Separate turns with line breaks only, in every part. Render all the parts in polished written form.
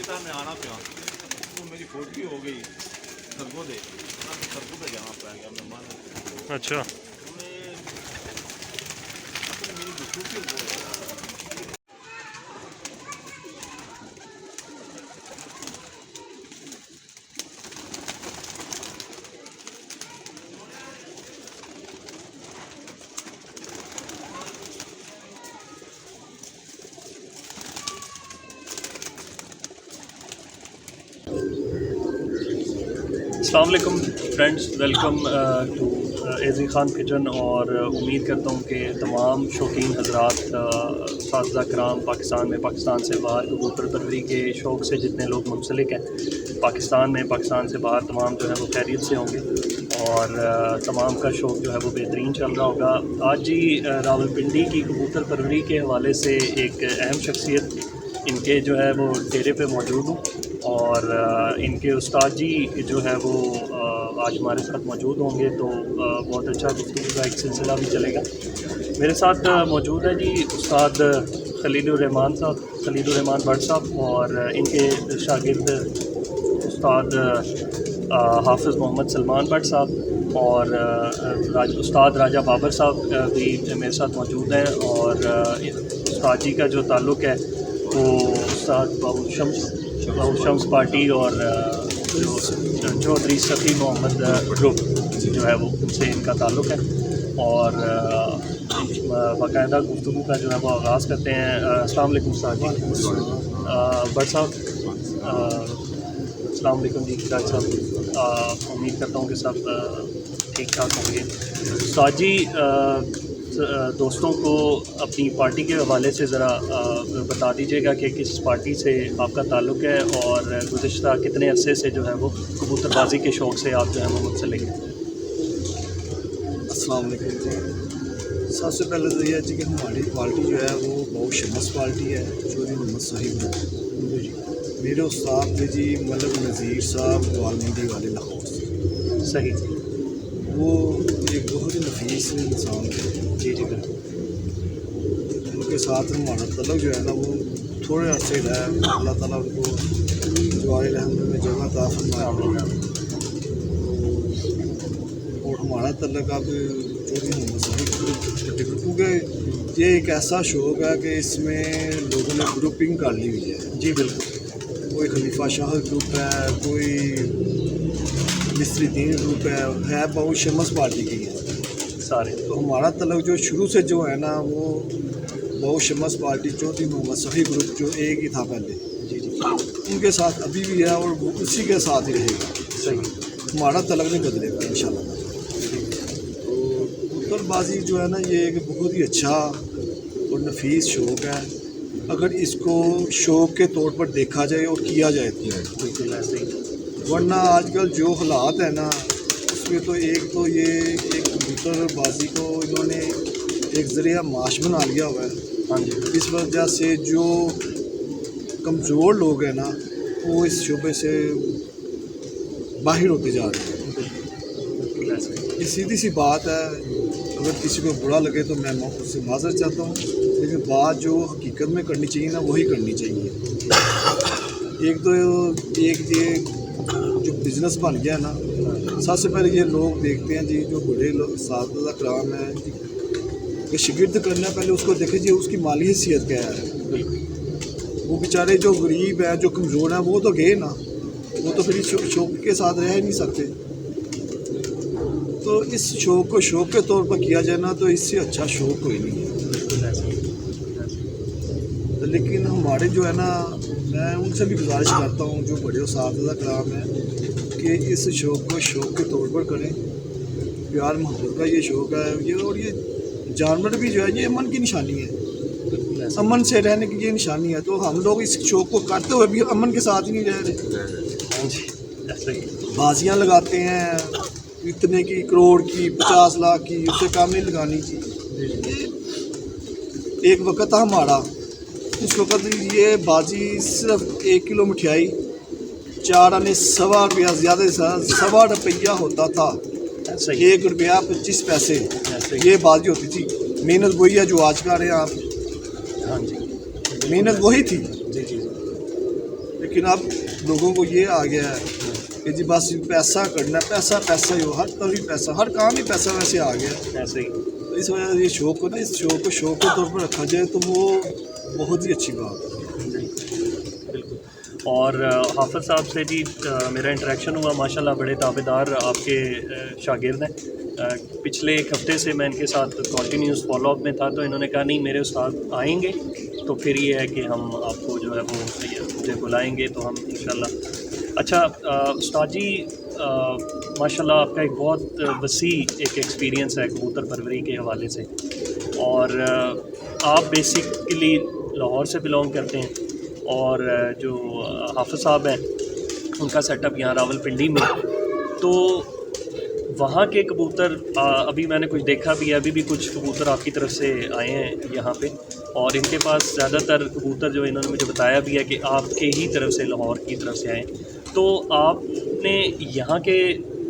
Time में आना पिया तो मेरी फोटो हो गई सरगो दे सरगो पे जाना पड़ गया मेहमान।
अच्छा
मेरी छुट्टी हो गई।
अस्सलाम वालेकुम friends, welcome to AG Khan kitchen. और उम्मीद करता हूँ कि तमाम शौकीन हज़रात साथीज़ा कराम पाकिस्तान में, पाकिस्तान से बाहर कबूतर परवरी के शौक़ से जितने लोग मुंसलिक हैं पाकिस्तान में, पाकिस्तान से बाहर, तमाम जो है वो खैरियत से होंगे और तमाम का शौक़ जो है वो बेहतरीन चल रहा होगा। आज ही रावलपिंडी की कबूतर परवरी के हवाले से एक अहम शख्सियत इनके जो है वो डेरे पे मौजूद हूँ और इनके उस्ताद जी जो है वो आज हमारे साथ मौजूद होंगे, तो बहुत अच्छा गुफ्तगू का एक सिलसिला भी चलेगा। मेरे साथ मौजूद है जी उस्ताद खलीलुर्रहमान साहब, खलीलुर्रहमान भट्ट साहब, और इनके शागिर्द उस्ताद हाफिज़ मोहम्मद सलमान भट्ट साहब और उस्ताद राजा बाबर साहब भी मेरे साथ मौजूद हैं। और उस्ताद जी का जो ताल्लुक़ है वो उस्ताद बाबू शम्स पार्टी और जो चौधरी सफ़ी मोहम्मद ग्रुप जो है वो उनसे इनका ताल्लुक़ है। और बाकायदा गुफ्तगू का जो है वो आगाज़ करते हैं। अस्सलाम वालेकुम उस्ताद जी। भट्ट साहब अस्सलाम वालेकुम जी। डॉक्टर साहब, उम्मीद करता हूँ कि सब ठीक ठाक होंगे। उस्ताद जी, दोस्तों को अपनी पार्टी के हवाले से ज़रा बता दीजिएगा कि किस पार्टी से आपका ताल्लुक़ है और गुज़िश्ता कितने अरसे से जो है वो कबूतरबाजी के शौक़ से आप जो है वो मुंसलिक हैं।
अस्सलाम वालेकुम जी। सबसे पहले तो यह है जी कि हमारी पार्टी जो है वो बहुत शमस पार्टी है, चौधरी मोहम्मद साहिब मेरे उस्ताद थे जी मलिक नज़ीर साहब वालमंडी वाले लाहौर से।
सही,
वो एक बहुत ही नफीस इंसान थे।
जी जी बिल्कुल।
उनके साथ हमारा तलब जो है ना वो थोड़े अरसे रहा है। अल्लाह ताला उनको जवारे रहमत में जगह अता फरमाए। और हमारा तल्लक अब चौधरी मोहम्मद साहिब, क्योंकि ये एक ऐसा शौक़ है कि इसमें लोगों ने ग्रुपिंग कर ली हुई है।
जी बिल्कुल।
कोई खलीफा शाह ग्रुप है, कोई मिस्री दीन ग्रुप है बहुत शमस पार्टी की है
सारे।
तो हमारा तल्लक जो शुरू से जो है ना वो बहुत शमस पार्टी चौधरी मोहम्मद सही ग्रुप जो एक ही था पहले,
जी जी
उनके साथ अभी भी है और वो उसी के साथ ही रहेगा।
सही।
हमारा तल्लक नहीं बदलेगा इंशाल्लाह। तो कबूतरबाजी जो है ना ये एक बहुत ही अच्छा और नफीस शौक़ है अगर इसको शौक़ के तौर पर देखा जाए और किया जाए तो।
बिल्कुल ऐसे ही।
वरना आजकल जो हालात है ना उसमें तो ये एक कबूतरबाजी को इन्होंने एक ज़रिया माश बना लिया हुआ है।
हाँ जी।
इस वजह से जो कमज़ोर लोग हैं ना वो इस शोबे से बाहर होते जा रहे हैं।
बिल्कुल ऐसे ही।
ये सीधी सी बात है। अगर किसी को बुरा लगे तो मैं उससे माज़रत चाहता हूँ, लेकिन बात जो हकीकत में करनी चाहिए ना वही करनी चाहिए। एक ये जो बिज़नेस बन गया ना, सबसे पहले ये लोग देखते हैं जी जो बड़े लोग साथीज़ा कराम हैं कि शिगिर्द करना, पहले उसको देखें जी उसकी माली हैसियत क्या है। वो बेचारे जो गरीब हैं जो कमज़ोर हैं वो तो गए ना, वो तो फिर शौक़ के साथ रह नहीं सकते। तो इस शौक़ को शौक़ के तौर पर किया जाए ना तो इससे अच्छा शौक़ कोई नहीं है। लेकिन हमारे जो है ना, मैं उनसे भी गुजारिश करता हूँ जो बड़े साथीज़ा कराम हैं कि इस शौक़ को शौक़ के तौर पर करें। प्यार मोहब्बत का ये शौक़ है ये, और ये जानवर भी जो है ये अमन की निशानी है, अमन से रहने की ये निशानी है। तो हम लोग इस शौक़ को करते हुए भी अमन के साथ ही नहीं रह रहे। बाजियाँ लगाते हैं इतने की, करोड़ की, 50 लाख की, उससे काम नहीं लगानी चाहिए। एक वक्त था हमारा, उस वक्त ये बाजी सिर्फ 1 किलो मिठाई 4 आने 1.25 रुपया, ज़्यादा से ज़्यादा 1.25 रुपया होता था। 1 रुपया 25 पैसे ये बाजी होती थी। मेहनत वही है जो आज कर रहे हैं आप।
हाँ जी,
मेहनत वही थी।
जी जी।
लेकिन अब लोगों को ये आ गया है कि जी बस पैसा करना, पैसा पैसा ही हो, हर कभी पैसा, हर काम ही पैसा वैसे आ गया है।
ऐसे ही।
तो इस वजह से ये शौक को ना, इस शौक को शौक के तौर पर रखा जाए तो वो बहुत ही अच्छी बात है।
बिल्कुल। और हाफिज़ साहब से जी मेरा इंटरेक्शन हुआ, माशाल्लाह बड़े ताबेदार आपके शागिर्द हैं। पिछले एक हफ़्ते से मैं इनके साथ कंटिन्यूस फॉलोअप में था, तो इन्होंने कहा नहीं मेरे उस्ताद आएंगे तो फिर ये है कि हम आपको जो है वो मुझे बुलाएंगे तो हम इंशाल्लाह। अच्छा उस्ताद जी, माशाल्लाह आपका एक बहुत वसी एक एक्सपीरियंस है कबूतर परवरी के हवाले से, और आप बेसिकली लाहौर से बिलोंग करते हैं और जो हाफिज़ साहब हैं उनका सेटअप यहाँ रावलपिंडी में, तो वहाँ के कबूतर अभी मैंने कुछ देखा भी है, अभी भी कुछ कबूतर आपकी तरफ से आए हैं यहाँ पे, और इनके पास ज़्यादातर कबूतर जो इन्होंने मुझे बताया भी है कि आपके ही तरफ से, लाहौर की तरफ से आए। तो आपने यहाँ के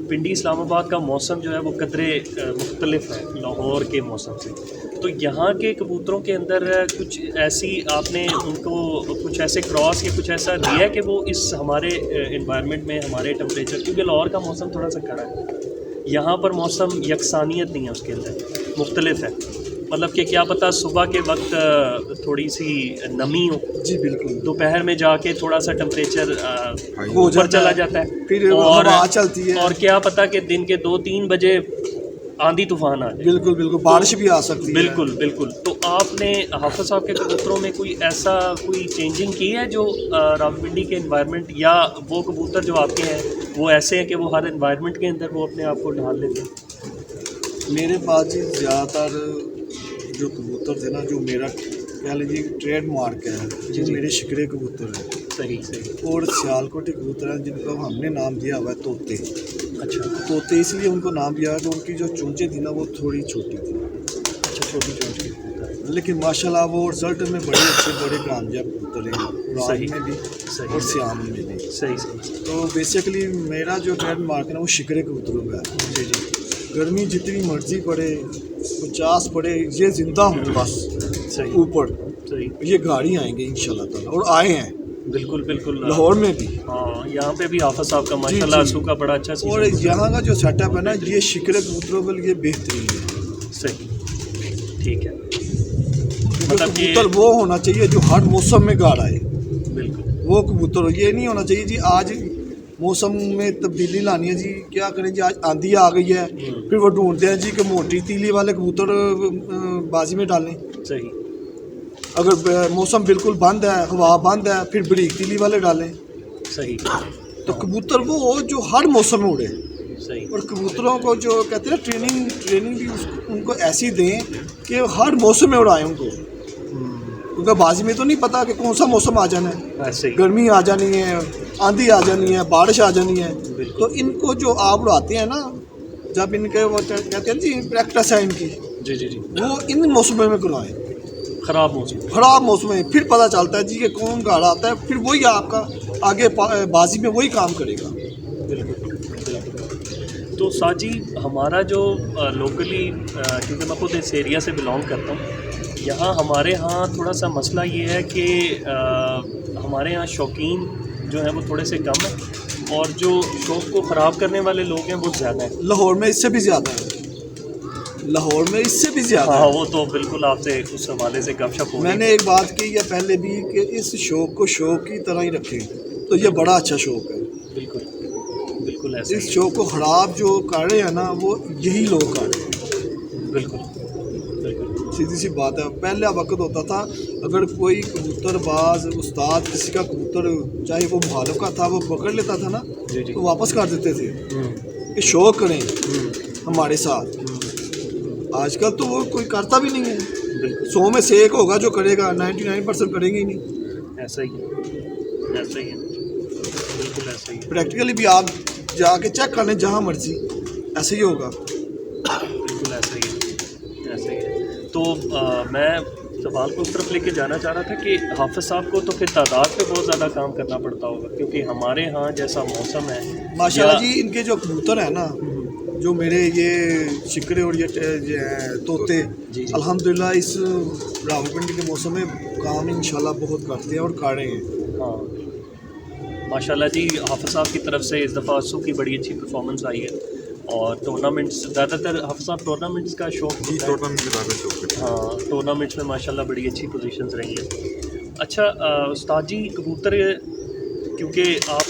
पिंडी इस्लामाबाद का मौसम जो है वो कदरे मुख्तलिफ है लाहौर के मौसम से, तो यहाँ के कबूतरों के अंदर कुछ ऐसी आपने उनको कुछ ऐसे क्रॉस या कुछ ऐसा दिया है कि वो इस हमारे इन्वायरमेंट में, हमारे टेम्परेचर, क्योंकि लाहौर का मौसम थोड़ा सा कड़ा है, यहाँ पर मौसम यकसानियत नहीं है, उसके अंदर मुख्तलिफ है, मतलब कि क्या पता सुबह के वक्त थोड़ी सी नमी हो,
जी बिल्कुल,
दोपहर में जाके थोड़ा सा टेम्परेचर ऊपर चला जाता है,
फिर
और
हवा चलती है,
और क्या पता कि दिन के 2-3 बजे आंधी तूफान आ जाए।
बिल्कुल बिल्कुल, बारिश भी आ सकती है।
बिल्कुल बिल्कुल। तो आपने हाफिज़ साहब के कबूतरों में कोई ऐसा कोई चेंजिंग की है जो रावलपिंडी के एनवायरनमेंट, या वो कबूतर जो आपके हैं वो ऐसे हैं कि वो हर एनवायरनमेंट के अंदर वो अपने आप को ढाल लेते हैं?
मेरे पास जी ज़्यादातर जो कबूतर थे ना, जो मेरा कह लीजिए ट्रेडमार्क है, जो मेरे शिकरे कबूतर हैं,
सही सही।
और सियालकोटी कबूतर हैं जिनका हमने नाम दिया हुआ है तोते।
अच्छा,
तोते इसलिए उनको नाम दिया है कि उनकी जो चोंचें थी ना वो थोड़ी छोटी थी।
अच्छा, छोटी छोटी कबूतर,
लेकिन माशाल्लाह वो रिजल्ट में बड़े अच्छे, बड़े कामयाब कबूतर हैं,
सही
राज में भी
सही
और सियाम में भी।
सही सही।
तो बेसिकली मेरा जो ट्रेडमार्क है ना वो शिकरे कबूतरों का है।
जी जी,
गर्मी जितनी मर्जी पड़े, 50 पड़े, ये जिंदा हूँ बस
सही
ऊपर,
सही।
ये गाड़ी आएंगे इंशाल्लाह ताला, और आए हैं
बिल्कुल बिल्कुल,
लाहौर में भी।
हाँ, यहाँ पे भी हाफिज़ साहब का माशाल्लाह
जी।
आंसू का बड़ा अच्छा
और
सीजन।
यहाँ का जो सेटअप है ना, ये शिकरे कबूतरों के लिए बेहतरीन है।
सही, ठीक है।
क्योंकि
मतलब ये
कबूतर वो होना चाहिए जो हर मौसम में गाड़ आए,
बिल्कुल
वो कबूतर। ये नहीं होना चाहिए जी आज मौसम में तब्दीली लानी है जी, क्या करें जी, आज आंधी आ गई है, फिर वो ढूंढते हैं जी कि मोटी तीली वाले कबूतर बाजी में डालें।
सही
अगर मौसम बिल्कुल बंद है, हवा बंद है, फिर बरीक तीली वाले डालें।
सही
तो कबूतर वो हो जो हर मौसम में उड़े।
सही।
और कबूतरों को जो कहते हैं ना ट्रेनिंग भी उनको ऐसी दें कि हर मौसम में उड़ाएं उनको, क्योंकि बाजी में तो नहीं पता कि कौन सा मौसम आ जाना है,
ऐसे ही।
गर्मी आ जानी है, आंधी आ जानी है, बारिश आ जानी है।
बिल्कुल।
तो इनको जो आप उड़ाते हैं ना, जब इनके वो कहते हैं जी प्रैक्टिस है इनकी,
जी जी जी,
वो इन मौसमों में करवाएं,
ख़राब मौसम।
खराब मौसम में फिर पता चलता है जी कि कौन गाड़ा आता है, फिर वही आपका आगे बाजी में वही काम करेगा।
बिल्कुल बिल्कुल। तो साजी हमारा जो लोकली, क्योंकि मैं खुद इस एरिया से बिलोंग करता हूँ, यहाँ हमारे यहाँ थोड़ा सा मसला ये है कि हमारे यहाँ शौकीन जो हैं वो थोड़े से कम हैं, और जो शौक़ को ख़राब करने वाले लोग हैं वो ज़्यादा हैं।
लाहौर में इससे भी ज़्यादा है, लाहौर में इससे भी ज़्यादा
हाँ,
है।
वो तो बिल्कुल आपसे उस हवाले से गपशप हो रही है।
मैंने एक बात की है पहले भी कि इस शौक़ को शौक़ की तरह ही रखें, तो ये बड़ा अच्छा शौक़ है।
बिल्कुल बिल्कुल ऐसे
इस शौक़ को ख़राब जो कर रहे हैं ना, वो यही लोग कर रहे हैं।
बिल्कुल बिल्कुल।
सीधी सी बात है। पहले वक्त होता था, अगर कोई कबूतरबाज उस्ताद किसी का कबूतर, चाहे वो मुखालिफ का था, वो पकड़ लेता था ना,
जी जी।
तो वापस कर देते थे कि शौक़ करें हमारे साथ। आजकल तो वो कोई करता भी नहीं है।
बिल्कुल
100 में से एक होगा जो करेगा, 99% करेंगे ही नहीं।
ऐसा ही है, ऐसा ही है, बिल्कुल ऐसा ही है।
प्रैक्टिकली भी आप जाके चेक कर लें जहाँ मर्जी, ऐसे ही होगा।
बिल्कुल ऐसा ही है, ऐसा ही है। तो मैं सवाल को उस तरफ लेके जाना चाह रहा था कि हाफिज़ साहब को तो फिर तादाद पे बहुत ज़्यादा काम करना पड़ता होगा, क्योंकि हमारे यहाँ जैसा मौसम है
माशाल्लाह जी, इनके जो कबूतर है ना, जो मेरे ये शिकरे और ये तोते,
जी जी।
अल्हम्दुलिल्लाह इस रावलपिंडी के मौसम में काम इंशाल्लाह बहुत करते हैं और कर रहे हैं।
हाँ माशाल्लाह जी, हाफ़िज़ साहब की तरफ से इस दफ़ा असू की बड़ी अच्छी परफॉर्मेंस आई है और टूर्नामेंट्स ज़्यादातर हाफ़िज़ साहब टूर्नामेंट्स का शौक़
जी,
होता है।
टूर्नामेंट के ज़्यादा शौक है।
हाँ, टूर्नामेंट्स में माशाल्लाह बड़ी अच्छी पोजीशंस रही हैं। अच्छा उस्ताद जी, कबूतर क्योंकि आप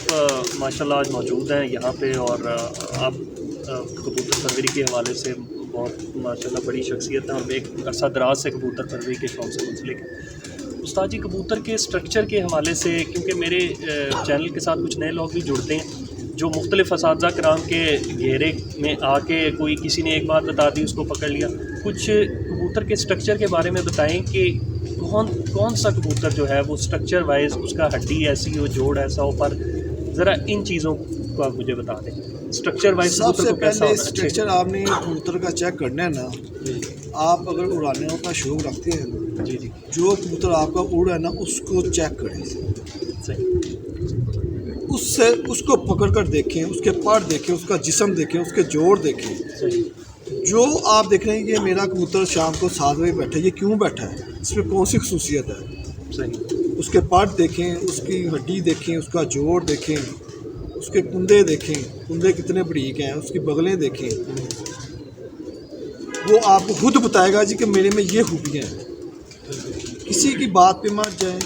माशाल्लाह आज मौजूद हैं यहाँ पे और आप कबूतर परवरी के हवाले से बहुत माशाल्लाह बड़ी शख्सियत हैं और एक अरसा दराज से कबूतर परवरी के शौक़ से मुंसलिक हैं। उस्ताद जी, कबूतर के स्ट्रक्चर के हवाले से, क्योंकि मेरे चैनल के साथ कुछ नए लोग भी जुड़ते हैं जो मुख्तलिफ़ असातिज़ा कराम के घेरे में आके कोई किसी ने एक बात बता दी उसको पकड़ लिया, कुछ कबूतर के स्ट्रक्चर के बारे में बताएं कि कौन सा कबूतर जो है वो स्ट्रक्चर वाइज उसका हड्डी ऐसी हो, जोड़ ऐसा हो, पर ज़रा इन चीज़ों को आप मुझे बता दें स्ट्रक्चर वाइज
सबसे
कबूतर को कैसा
पहले
होना
स्ट्रक्चर आपने कबूतर का चेक करना है ना। आप अगर उड़ाने का शौक रखते हैं ना,
जी जी
जो कबूतर आपका उड़ है ना उसको चेक करें,
सही
उससे उसको पकड़ कर देखें, उसके पर देखें, उसका जिस्म देखें, उसके जोड़ देखें।
सही
जो आप देख रहे हैं कि मेरा कबूतर शाम को 7 बजे बैठा है, ये क्यों बैठा है, इसमें कौन सी खसूसियत है,
सही
उसके पार्ट देखें, उसकी हड्डी देखें, उसका जोड़ देखें, उसके कुंदे देखें, कुंदे कितने बारीक हैं, उसकी बगलें देखें। वो आपको खुद बताएगा जी कि मेरे में ये खूबियाँ हैं। किसी की बात पे मत जाएं।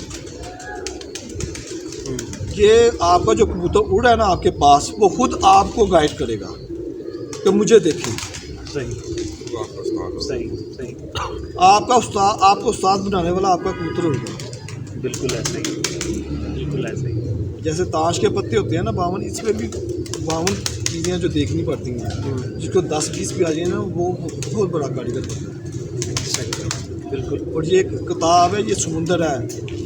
ये आपका जो कबूतर उड़ा है ना आपके पास, वो खुद आपको गाइड करेगा कि मुझे देखें।
सही
वो आपका उस्ताद है।
सही सही
आपको उस्ताद बनाने वाला आपका कबूतर होगा।
बिल्कुल ऐसे ही, बिल्कुल ऐसे ही।
जैसे ताश के पत्ते होते हैं ना 52, इसमें भी 52 चीज़ें जो देखनी पड़ती हैं। जिसको 10-20 पे आ जाए ना वो बहुत बड़ा कारीगर होता है।
सही बिल्कुल।
और ये एक किताब है, ये समुंदर है,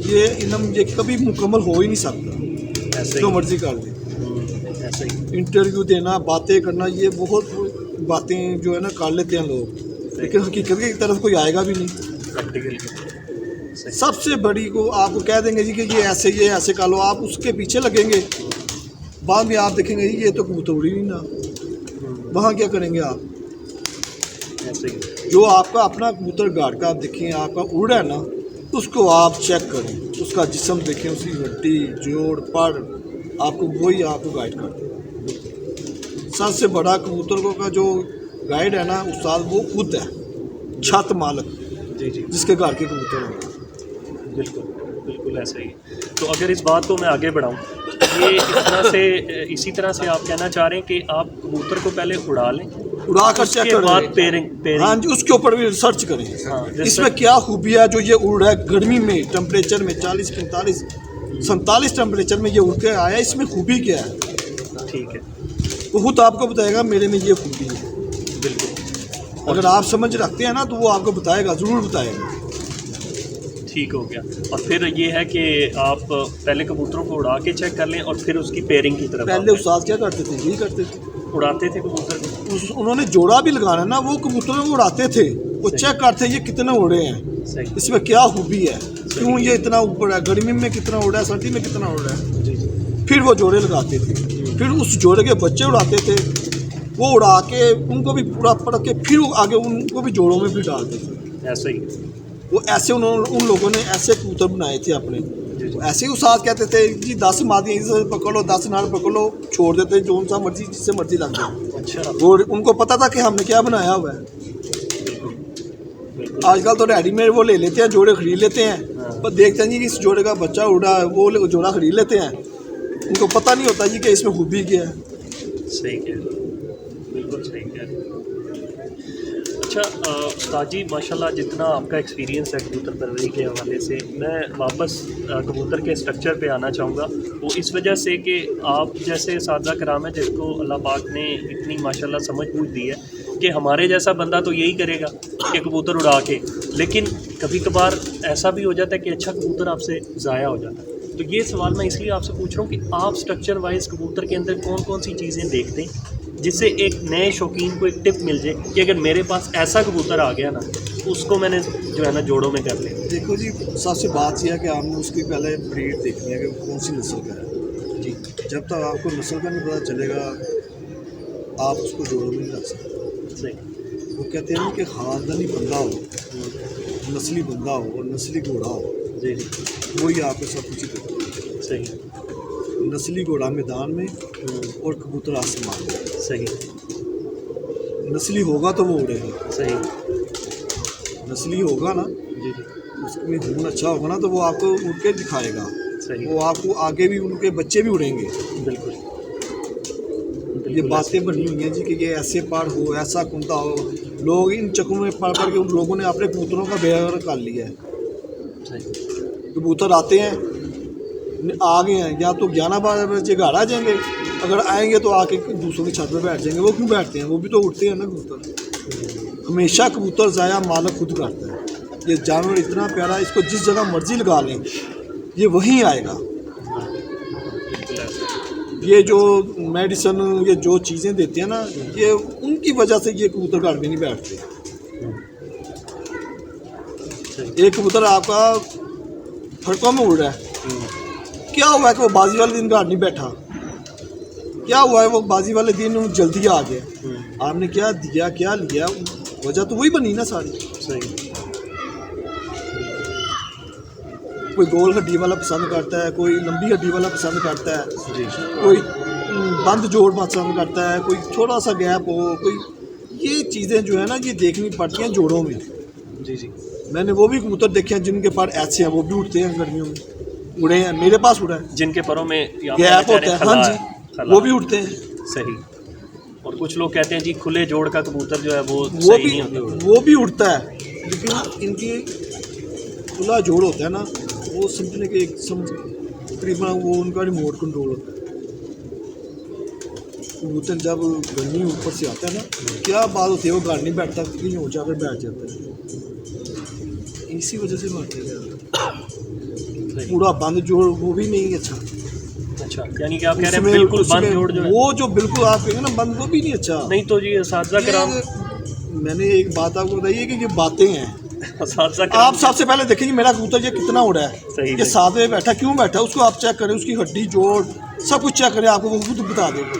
ये इल्म ये कभी मुकम्मल हो ही नहीं सकता,
ऐसे
जो
ही
मर्जी कर ले।
ऐसे ही
इंटरव्यू देना, बातें करना, ये बहुत बातें जो है ना कर लेते हैं लोग, लेकिन हकीकत की तरफ कोई आएगा भी नहीं।
प्रैक्टिकल
सबसे बड़ी को आपको कह देंगे जी कि ये ऐसे कर लो, आप उसके पीछे लगेंगे, बाद में आप देखेंगे जी ये तो कबूतर उड़ी नहीं ना, वहाँ क्या करेंगे आप।
ऐसे ही
जो आपका अपना कबूतर गार्ड का आप देखें, आपका उड़ है ना, उसको आप चेक करें, उसका जिस्म देखें, उसकी हड्डी, जोड़, पर, आपको वही आपको गाइड कर देगा। सबसे बड़ा कबूतर का जो गाइड है ना उस्ताद, वो खुद है, छत मालक,
जी जी
जिसके घर के कबूतर हैं।
बिल्कुल बिल्कुल ऐसे ही। तो अगर इस बात को मैं आगे बढ़ाऊँ, ये इसी तरह से आप कहना चाह रहे हैं कि आप कबूतर को पहले उड़ा लें,
उड़ा कर चेक
उसके बाद
करें।
पेयरिंग
हाँ जी, उसके ऊपर भी रिसर्च करें।
हाँ,
इसमें क्या खूबी है जो ये उड़ रहा है गर्मी में, टेम्परेचर में 40, 45, 47 टेम्परेचर में ये उड़ के आया, इसमें खूबी क्या है,
ठीक है,
वो खुद आपको बताएगा मेरे में ये खूबी है।
बिल्कुल
अगर आप समझ रखते हैं ना तो वो आपको बताएगा, ज़रूर बताएगा।
ठीक हो गया। और फिर ये है कि आप पहले कबूतरों को उड़ा के चेक कर लें और फिर उसकी पेयरिंग की तरफ
पहले उस्ताद क्या करते थे, यही करते थे,
उड़ाते थे कबूतर को।
उन्होंने जोड़ा भी लगाना ना, वो कबूतरों को उड़ाते थे, वो चेक करते ये कितने उड़े हैं,
सही
इसमें क्या खूबी है, क्यों ये इतना ऊपर है, गर्मी में कितना उड़ा है, सर्दी में कितना उड़ा है।
जी जी
फिर वो जोड़े लगाते थे, फिर उस जोड़े के बच्चे उड़ाते थे, वो उड़ा के उनको भी पूरा पढ़ के फिर आगे उनको भी जोड़ों में भी डालते थे।
ऐसे ही
वो ऐसे उन लोगों ने ऐसे कबूतर बनाए थे अपने।
जी।
ऐसे ही उस्ताद कहते थे जी 10 मादियाँ इसे पकड़ लो, 10 नार पकड़ लो, छोड़ देते जो सा मर्जी जिससे मर्जी लग जाए।
अच्छा
वो उनको पता था कि हमने क्या बनाया हुआ है।
बिल्कुल
आजकल तो रेडीमेड वो ले लेते हैं, जोड़े खरीद लेते हैं, पर देखते हैं जी कि इस जोड़े का बच्चा उड़ा है, वो जोड़ा खरीद लेते हैं, उनको पता नहीं होता जी कि इसमें खूबी क्या है।
सही कह रहे हैं, बिल्कुल सही कह रहे हैं। अच्छा उस्ताद जी, माशाल्लाह जितना आपका एक्सपीरियंस है कबूतर परवरी के हवाले से, मैं वापस कबूतर के स्ट्रक्चर पे आना चाहूँगा। वो इस वजह से कि आप जैसे असातिज़ा कराम है जिसको अल्लाह पाक ने इतनी माशाल्लाह समझ बूझ दी है कि हमारे जैसा बंदा तो यही करेगा कि कबूतर उड़ा के, लेकिन कभी कभार ऐसा भी हो जाता है कि अच्छा कबूतर आपसे ज़ाया हो जाता है। तो ये सवाल मैं इसलिए आपसे पूछ रहा हूँ कि आप स्ट्रक्चर वाइज कबूतर के अंदर कौन कौन सी चीज़ें देखते हैं जिससे एक नए शौकीन को एक टिप मिल जाए कि अगर मेरे पास ऐसा कबूतर आ गया ना, उसको मैंने जो है ना जोड़ों में कर लिया।
देखो जी, सबसे बात यह है कि आपने उसकी पहले ब्रीड देखनी है कि वो कौन सी नस्ल का है जी। जब तक आपको नस्ल का नहीं पता चलेगा आप उसको जोड़ों में नहीं रख सकते।
सही
वो कहते हैं ना कि ख़ानदानी बंदा हो, नस्ली बंदा हो और नस्ली घोड़ा हो,
जी
वही आपको सब कुछ देता है।
सही
नस्ली घोड़ा मैदान में और कबूतर आसमान में।
सही
नस्ली होगा तो वो उड़ेगा,
सही
नस्ली होगा ना,
जी जी
उसमें धुन अच्छा होगा ना तो वो आपको उड़ के दिखाएगा,
सही
वो आपको आगे भी उनके बच्चे भी उड़ेंगे।
बिल्कुल
ये
बिल्कुल
बातें बनी हुई हैं जी कि ये ऐसे पहाड़ हो, ऐसा कुंदा हो। लोग इन चक्करों में पढ़ कर के उन लोगों ने अपने कबूतरों का बेड़ा कर लिया है।
सही
कबूतर आते हैं, आ गए हैं, या तो 11-12 बजे घर आ जाएंगे, अगर आएंगे तो आके दूसरों की छत पे बैठ जाएंगे। वो क्यों बैठते हैं? वो भी तो उड़ते हैं ना कबूतर। हमेशा कबूतर ज़ाया मालिक खुद करता है। ये जानवर इतना प्यारा, इसको जिस जगह मर्जी लगा लें ये वहीं आएगा।
बिल्कुल ऐसा
ये जो मेडिसन, ये जो चीज़ें देते हैं ना, ये उनकी वजह से ये कबूतर घर में नहीं बैठते।
सही
एक कबूतर आपका फड़कों में उड़ रहा है, क्या हुआ है कि वो बाजी वाले दिन घर नहीं बैठा? क्या हुआ है वो बाजी वाले दिन वो जल्दी आ गए? आपने क्या दिया, क्या लिया? वजह तो वही बनी ना सारी।
सही
कोई गोल हड्डी वाला पसंद करता है, कोई लंबी हड्डी वाला पसंद करता है,
जी
कोई बंद जोड़ पसंद करता है, कोई छोटा सा गैप हो, कोई ये चीज़ें जो है ना ये देखनी पड़ती हैं जोड़ों में।
जी जी
मैंने वो भी कबूतर देखे हैं जिनके पर ऐसे हैं, वो भी उड़ते हैं गर्मियों में, उड़े हैं, मेरे पास उड़ा है,
जिनके परों में
गैप होता है, हाँ जी, वो भी उड़ते हैं।
सही। और कुछ लोग कहते हैं जी खुले जोड़ का कबूतर जो है वो
वो
सही
भी
नहीं होता।
वो भी उड़ता है, लेकिन इनकी खुला जोड़ होता है ना, वो समझने के तकरीबन वो उनका रिमोट कंट्रोल होता है। कबूतर जब गर्मी ऊपर से आता है ना, क्या बात होती है, वो घर नहीं बैठता, कहीं हो जाकर बैठ जाता है, इसी वजह से मरते हैं। पूरा बंद जोड़ वो भी नहीं अच्छा।
अच्छा, यानी कि आप कह रहे हैं
उसमें-
बिल्कुल बंद
उसमें
जोड़ जो है,
वो जो बिल्कुल आप कहेंगे ना बंद, वो भी नहीं अच्छा।
नहीं तो जी असातिज़ा कराम,
ये मैंने एक बात आपको बताई है कि ये बातें हैं।
असातिज़ा
आप
कराम
सबसे पहले देखेंगे मेरा कबूतर ये कितना उड़ा है,
सही
ये
है।
साथ में बैठा क्यों बैठा, उसको आप चेक करें, उसकी हड्डी जोड़ सब कुछ चेक करें, आपको वो खुद बता देगा।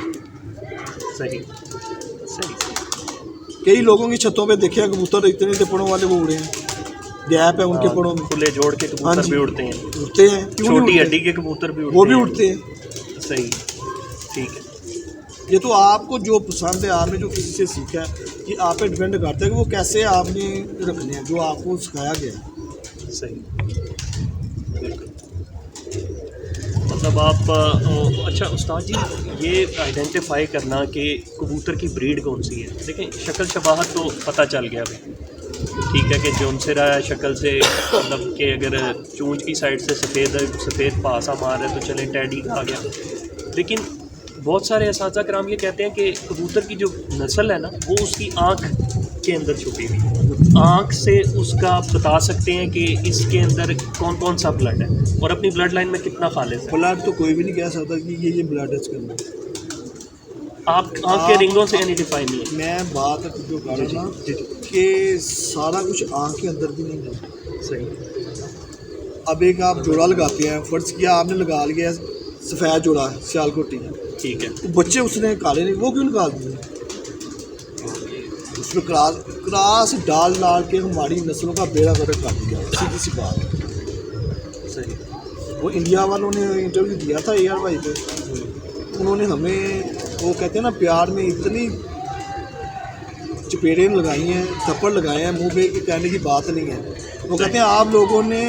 सही सही
कई लोगों की छतों पे देखे हैं कबूतर इतने इतने पड़ों वाले वो उड़े हैं, गैप है उनके पड़ों में,
खुले जोड़ के
हाँ
कबूतर
जी।
भी उड़ते हैं,
उड़ते हैं, क्यों नहीं
छोटी
उड़ते?
हड्डी के कबूतर भी उड़ते
वो भी
हैं।
उड़ते हैं।
सही, ठीक है।
ये तो आपको जो पसंद है, आपने जो किसी से सीखा है, कि आप पे डिपेंड करता है कि वो कैसे आपने रखने हैं, जो आपको सिखाया गया है।
सही, बिल्कुल। मतलब आप अच्छा उस्ताद जी, ये आइडेंटिफाई करना कि कबूतर की ब्रीड कौन सी है, देखें शक्ल शबाहत तो पता चल गया भाई, ठीक है कि जौनसिरा शक्ल से, मतलब कि अगर चूंच की साइड से सफ़ेद पासा मार है तो चले टैडी का आ गया। लेकिन बहुत सारे असातिज़ा कराम ये कहते हैं कि कबूतर की जो नस्ल है ना वो उसकी आँख के अंदर छुपी हुई है, आँख से उसका बता सकते हैं कि इसके अंदर कौन कौन सा ब्लड है और अपनी ब्लड लाइन में कितना खालिस है।
ब्लड तो कोई भी नहीं कह सकता कि ये ब्लड है इसके अंदर।
आप आँख के रिंगों से यानी डिफाइन नहीं है।
मैं बात जो कर रहा हूँ
जी,
ना कि सारा कुछ आँख के अंदर भी नहीं है।
सही।
अब एक आप जोड़ा लगाते हैं, फर्ज किया आपने लगा लिया सफ़ेद जोड़ा सियालकोटी,
ठीक है,
तो बच्चे उसने काले नहीं, वो क्यों निकाल दिए? उसमें क्रास डाल के हमारी नस्लों का बेड़ा गर्क कर दिया, सीधी सी बात।
सही।
वो इंडिया वालों ने इंटरव्यू दिया था AR भाई पे, उन्होंने हमें वो कहते हैं ना प्यार में इतनी चपेड़ें लगाई हैं, थप्पड़ लगाए हैं मुंह पे कि कहने की बात नहीं है। वो कहते हैं आप लोगों ने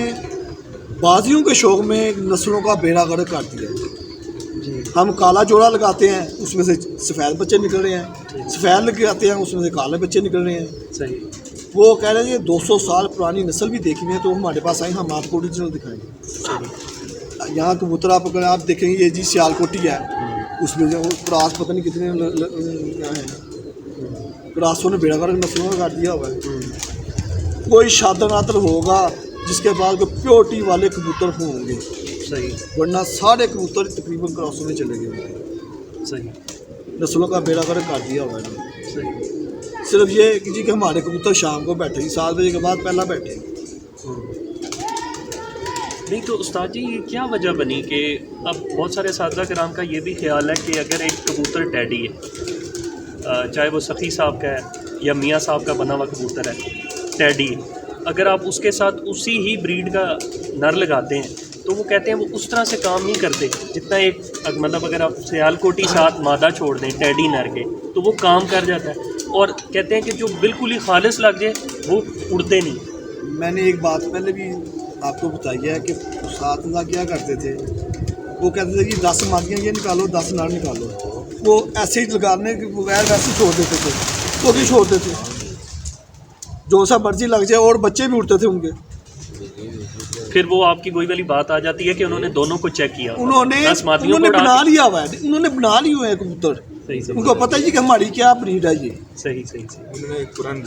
बाजियों के शौक में नस्लों का बेड़ा गर्क कर दिया। हम काला जोड़ा लगाते हैं, उसमें से सफ़ेद बच्चे निकल रहे हैं, सफ़ेद लगाते हैं, उसमें से काले बच्चे निकल रहे हैं।
सही।
वो कह रहे हैं ये 200 साल पुरानी नस्ल भी देखी है तो हमारे पास आई, हम आपको ओरिजिनल दिखाएंगे।
सही।
यहाँ कबूतर आप अगर आप देखेंगे ये जी सियालकोटी है, उसमें जो क्रास पता नहीं कितने यहाँ हैं, क्रासों ने बेड़ा गर्क नस्लों का काट दिया हुआ है। कोई शादर नादर होगा जिसके बाद प्योरिटी वाले कबूतर होंगे,
सही।
वरना सारे कबूतर तकरीबन क्रॉसों में चले गए होंगे।
सही।
नस्लों का बेड़ा गर्क कर दिया हुआ है।
सही।
सिर्फ ये कि जी कि हमारे कबूतर शाम को बैठे, 7 बजे के बाद पहला बैठे।
नहीं तो उस्ताद जी ये क्या वजह बनी कि अब बहुत सारे असातिज़ा कराम का ये भी ख्याल है कि अगर एक कबूतर टैडी है, चाहे वो सफ़ी साहब का है या मियाँ साहब का बना हुआ कबूतर है, टैडी है, अगर आप उसके साथ उसी ही ब्रीड का नर लगाते हैं तो वो कहते हैं वो उस तरह से काम नहीं करते जितना एक मतलब अगर आप सियालकोटी साथ मादा छोड़ दें टेडी नर के तो वो काम कर जाता है, और कहते हैं कि जो बिल्कुल ही खालिस लग जाए वो उड़ते नहीं।
मैंने एक बात पहले भी आपको बताई है कि साथ क्या करते थे, वो कहते थे कि 10 मादियाँ ये निकालो 10 नर निकालो, वो ऐसे ही लगाने के बगैर वैसे छोड़ देते थे, तो भी छोड़ते थे जो सा मर्जी लग जाए, और बच्चे भी उड़ते थे उनके।
फिर वो आपकी वही वाली बात आ जाती है कि उन्होंने दोनों को चेक किया,
उन्होंने बना लिया हुआ है, उन्होंने बना लिए हुए हैं कबूतर, उनको पता है कि हमारी क्या ब्रीड है ये।
सही
उन्होंने एक पुराना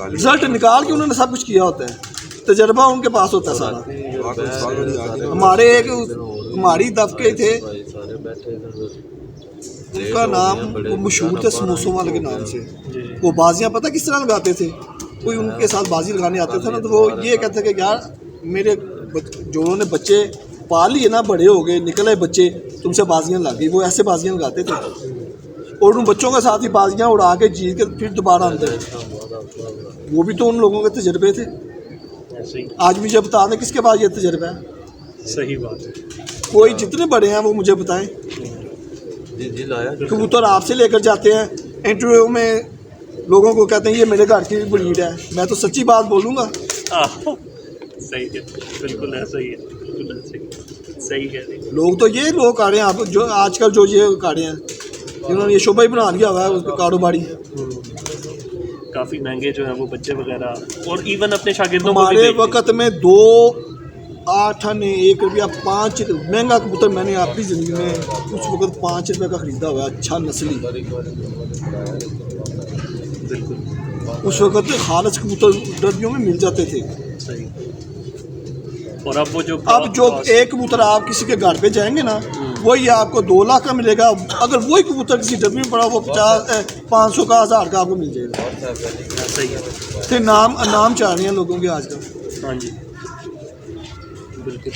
रिजल्ट निकाल के उन्होंने सब कुछ किया होता है, तजर्बा उनके पास होता है सारा। हमारे एक हमारी दबके थे, उनका नाम वो मशहूर थे समोसों वाले के नाम से। वो बाजियाँ पता किस तरह लगाते थे, कोई उनके साथ बाजी लगाने आते थे ना, तो वो ये कहते कि यार मेरे जो उन्होंने बच्चे पाल लिए ना, बड़े हो गए निकले बच्चे, तुमसे बाजियाँ लग गई। वो ऐसे बाजियाँ लगाते थे और उन बच्चों के साथ ही बाजियाँ उड़ा के जीत के फिर दोबारा आते थे। वो भी तो उन लोगों के तजर्बे थे। आज मुझे बता दें किसके पास ये तजर्बा है।
सही बात है।
कोई जितने बड़े हैं वो मुझे बताएं। कबूतर आपसे लेकर जाते हैं इंटरव्यू में, लोगों को कहते हैं ये मेरे घर की ब्रीड है, मैं तो सच्ची बात बोलूँगा।
सही है, बिल्कुल ऐसा ही है, बिल्कुल ऐसे ही सही है।
लोग तो ये लोग काढ़े हैं आप जो आजकल जो ये काढ़े हैं, जिन्होंने ये शोभा ही बना लिया हुआ है उसका कारोबारी।
काफ़ी महंगे जो है वो बच्चे वगैरह, और इवन अपने शागिर्दों को
हमारे वक्त में 2 8 आने 1 रुपया 5 महंगा कबूतर मैंने अपनी ज़िंदगी में उस वक्त 5 रुपये का ख़रीदा हुआ है, अच्छा नस्ली।
बिल्कुल
उस वक्त खालस कबूतर डर्बियों में मिल जाते थे।
सही। और अब वो
जो एक कबूतर आप किसी के घर पे जाएंगे ना, वही आपको 2 लाख का मिलेगा। अगर वही कबूतर किसी डब्बी में पड़ा वो 500 का 1000 का आपको मिल जाएगा।
सही है।
तो नाम चाह रहे हैं लोगों के आजकल।
हाँ जी, बिल्कुल